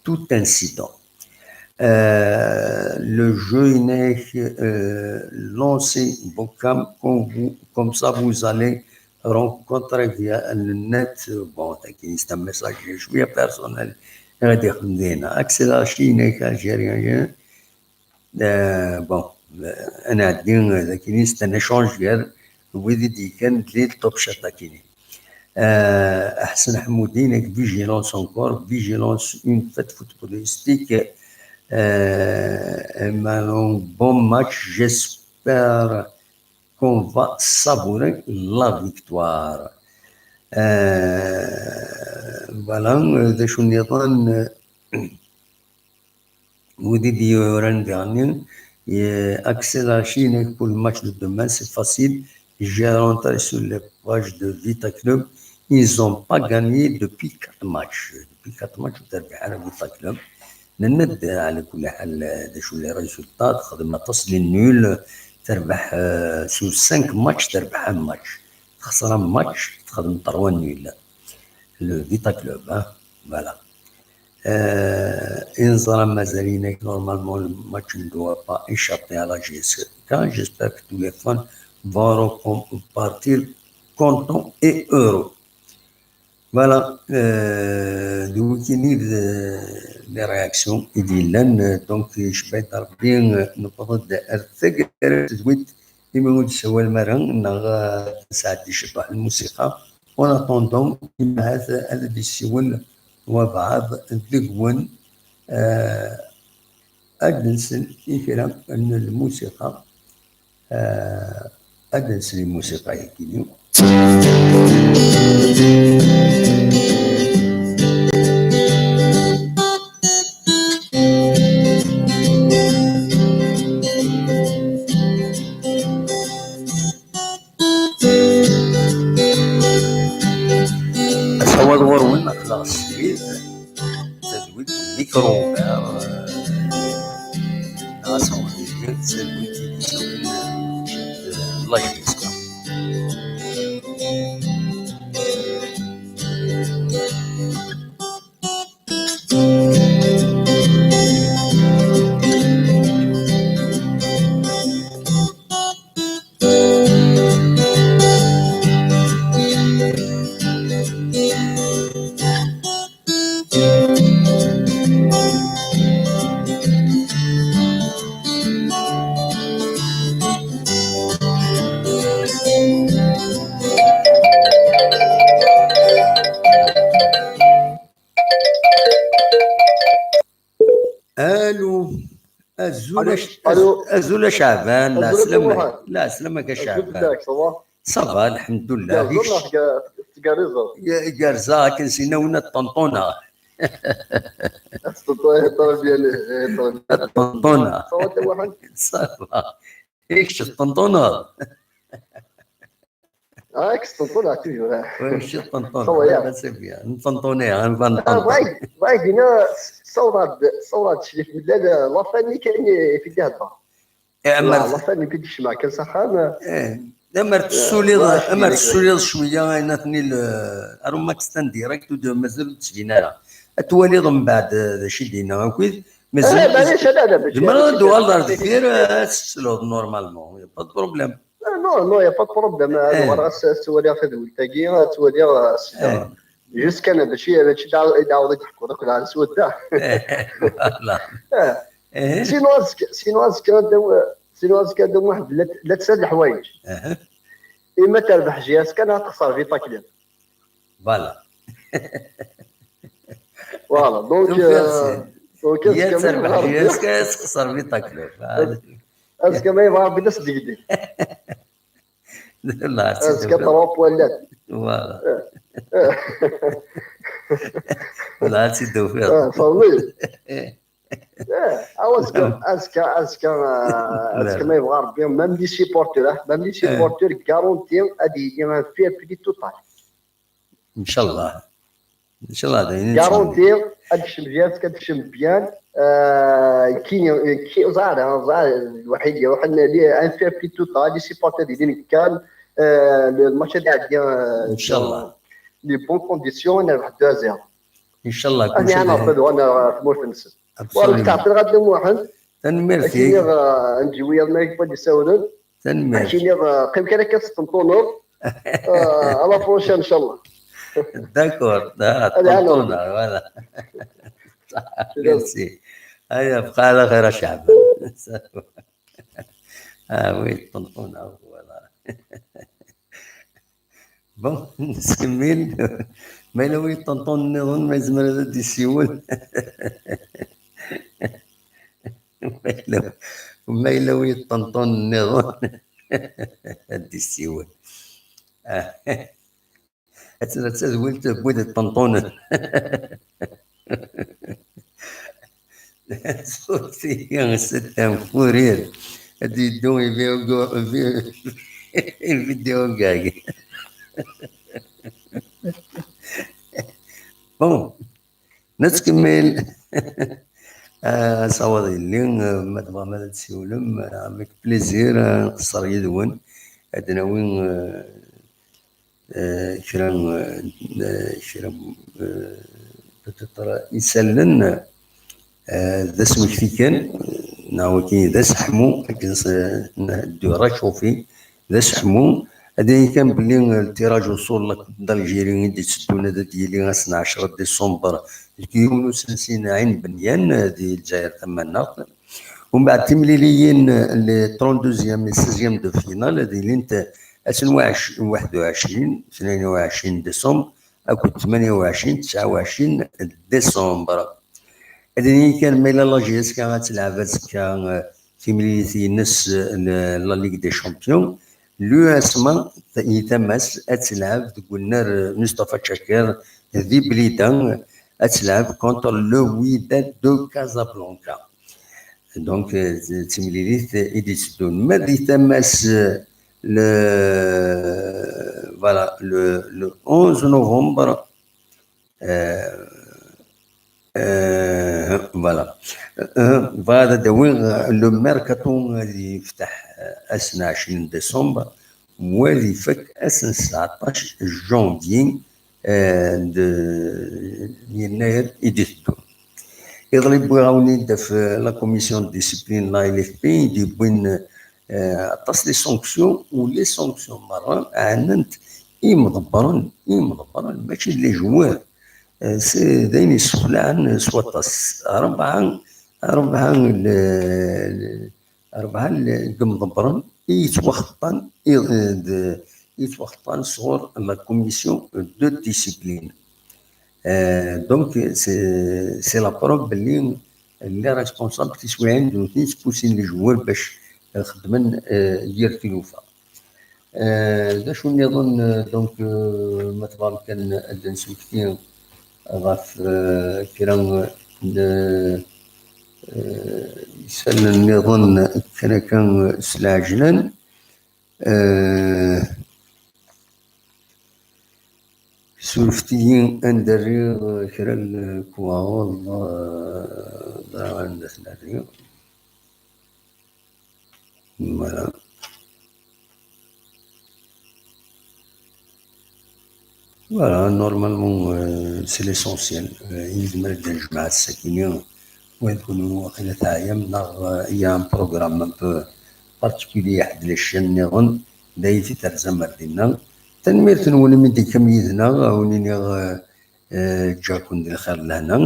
tout incident. Le jeu lancé comme ça vous allez rencontrer via le net. Bon, c'est un message شوية personnel غادي يخدمنا accélération algérien. Bon, انا عندي لكن c'est un échange ديال ودي كان ليل توب شات كاينين. أحسن حمودين vigilance encore, vigilance une fête footballistique. Un bon match, j'espère qu'on va savourer la victoire. Voilà, de Chouniran, Moudi Dioran dernier, Axel Chine pour le match de demain, c'est facile. J'ai rentré sur les pages de Vita Club, ils n'ont pas gagné depuis 4 matchs. Depuis 4 matchs, Vita Club. نند على كل حال شو لي ريزولطات خدمنا تصل النول تربح سو 5 ماتش تربح ان ماتش تخسر ماتش تخدم 3 نول لو فيتا كلوب فوالا انظر مازالين نورمالمون الماتش ندوا با échapper à la GSK. J'espère que tous les fans vont partir contents et heureux. Voilà, donc il y a des réactions idylliques, donc je vais bien nous parler de الثقة تزويد يمود سوى المرن نغا ساعد يشبه الموسيقى ونطندم هذا الذي سوى وبعض الذقون أجلس يكرم أن الموسيقى أجلس الموسيقى يكيني أصور وين خلاص تدويت ميكرو أصور تدويت الله يحفظك. أزول شعبان لا سلامك لا سلامك يا شعبان صباح الحمد لله قارزة كنسينا ونا الطنطونة الطنطونة صباح إيش الطنطونة اكس طنطونة اكتيفي وش الطنطونة بس فيها نطنطونيها باغي هنا صورات شريف بلاد لافاني كاين في دهبه لافاني في الشمع كان سخان امر تسولي شويه نثني اروماكستان ديريكت مازال تسجينا اتوالي من بعد شي دينا هكذا مازال معليش انا باش دوالر دير تسلو نورمالمون با بروبليم نو يا با بروبليم هذا سوالي في التاكي سوالي جوست كان باش يداو يضحكوا داك على السود تاع لا سينواز كان واحد لا تسد الحوايج اما تربح جهاز كان تخسر فيتا كليب فوالا دونك يا تربح جهاز كان تخسر فيتا كليب هذا كما يبغى بنفس ديك الله اسكا طروب ولات فوالا الله تسيدو فيها صلي اسكا ما يبغى ربي ميم دي سيبورتور كارونتي غادي يدير فيها بلي توتال ان شاء الله ان شاء الله دايرين كارونتي هادشي مزيان كتشم بيان كاين زعر الوحيد يروح ليه ان فيها بلي توتال دي سيبورتور ديالين كان الماتش تاع ان شاء الله لي بون كونديسيون نربح 2-0 ان شاء الله كل انا نرفض وانا في مرتنس والله تعطي غدا واحد تنمير فيك نجي ويا ما يقبل يساولون تنمير ماشي قيم كان كتستنطونور على بروشين ان شاء الله داكور طنطونا فوالا ميرسي هيا بقى على خير الشعب وي طنطونا فوالا بون نكمل ما يلوي طنطون نظن ما يزمر هذا السيول ما يلوي طنطون نظن هذا السيول تزولت بويد الطنطون صوتي يا ستة فورير هادي يدوي الفيديو كاع بون نتكمل صوالي اللي ما تبغى ما تسولم عمك بليزير نقصر يدون عندنا وين شرا يسلن ذا سمك في كان ناوكي ذا سحمو الدورة شوفي ذا سحمو هذا كان بلي التيراج وصول لك الجيرين دي تسدونا ديالي 12 ديسمبر الكيون وسنسين عين بنيان دي الجزائر ثمنا ومن بعد تمليليين ل 32 16 دو فينال هذه اللي انت 21 22 ديسمبر اكو 28 29 ديسمبر هذه كان ميلا لاجيس كان غتلعب كان تمليلي نص لا ليغ دي شامبيون لو اسما يتمس اتلعب قلنا مصطفى شاكر ذي بليدان اتلعب كونتر لو ويداد دو كازابلانكا دونك تمليليت ايديسدون ما يتمس فوالا لو 11 نوفمبر فوالا فهذا دوين لو ميركاتو غادي يفتح 20 ديسمبر موالي فك 19 جونفي يناير يديتو يضرب بغاوني في لا كوميسيون ديسيبلين لا ال اف بي يديبوين تصلي سونكسيون ولي سونكسيون مرة عننت مدبرن ماشي لي جوار سي داين يسفلان سواطاس أربعة مدبرن يتوخطان صغور لا كوميسيون دو ديسيبلين دونك سي لا بروب بلي اللي ريسبونسابل تسوي عنده تبوسين لي جوار باش خدمن ديال تلوفا دا شو نظن دونك ما تبارك كان نسوي كثير غاف كرام يسال نظن كان سلاجلن سولفتيين اندري كرا الكواغ دا عند سلاجلن فوالا فوالا نورمالمون سي ليسونسيال يلزم الجماعة الساكنين ويكونوا واقيلا تاع ايام ايام بروغرام ان بو بارتيكولي حد لاشين نظن دايتي ترزم دينا تنمير تنولي من ديك ميدنا ونيني جاكون ديال الخير لهنا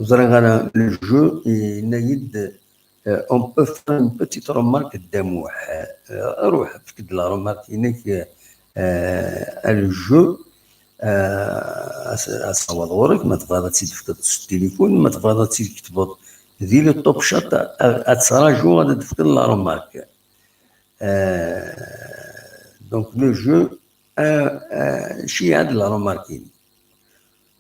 وزرا غانا لو جو ينايد اون بو فار ان بوتيت رومارك داموح روح فكد لا رومارك هناك الجو اصوات غورك ما تبغى تزيد في التليفون ما تبغى تزيد تكتب ذي لو توب شات اتصراجو غادي تفكر لا رومارك دونك لو جو شي عاد لا روماركيني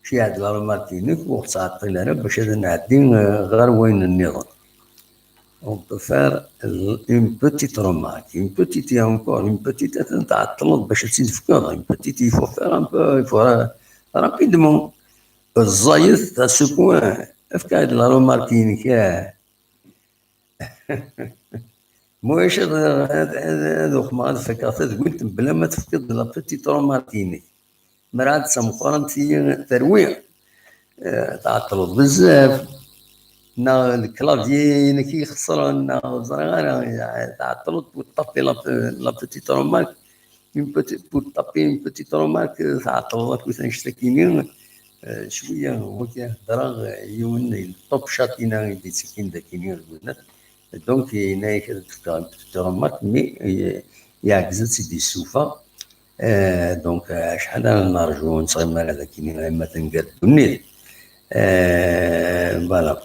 شي عاد لا روماركيني وقت تعطينا انا باش هذا نعدي غير وين النظام. On peut faire une petite remarque, une petite et encore une petite, une petite, il faut faire un peu, il faut rapidement. الزايد à ce point, افكار la remarque كاع. موش هذوك ما فكرت قلت بلا ما تفقد لا بتيت روماركيني مراد سمقرن ترويع تعطلوا بزاف نا الكلافيي كي يخسر نا زرغانه تعطلوا وتطفي لا بتيت رومارك تطفي اون بتيت رومارك تعطلوا كي تنشتكيني شويه هو كيهضر يوم الطوب شاتينا اللي تسكين داكيني البنات دونك هناك ترومارك مي يعكس سيدي السوفا دونك شحال نرجو نصغر على كاينين اما تنقاد النيل فوالا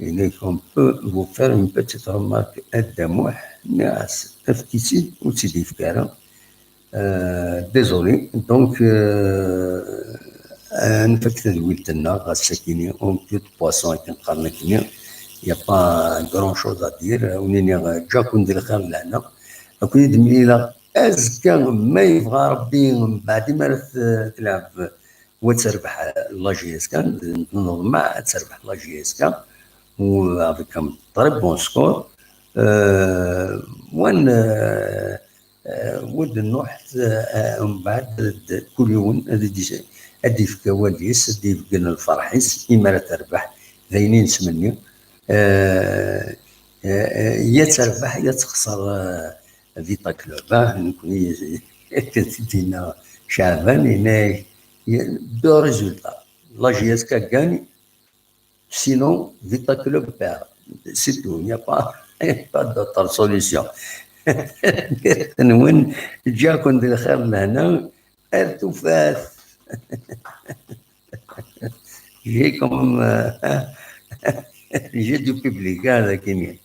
إليك on peut vous faire une petite remarque الدموح ناس افتيتي وتسيدي فكارة désolé donc نفك تدويلتنا غا الساكيني اون بيوت بواسون كنقارنا كينيا يا با غران شوز ا دير ونيني جا كون ندير خير لهنا كون يدمليلا ازكى ما يبغى ربي من بعد ما تلعب وتربح لا جي اس كان نورمال تربح لا جي اس كان و افيك ان تري بون سكور وين ود النوح من بعد كل يوم ادي في كواليس ادي في قلنا الفرحيس اما تربح ذاينين سمني يا تربح يا تخسر فيتا كلوب نكون كتدينا شعبان هنا دو ريزولتا لا جي اس كا غاني سينون فيتا كلوب بير سي تو يا با دوطر سوليسيون وين جاكم ندير خير لهنا ارتفاف جيكم جي دو بيبليك هذا كيميا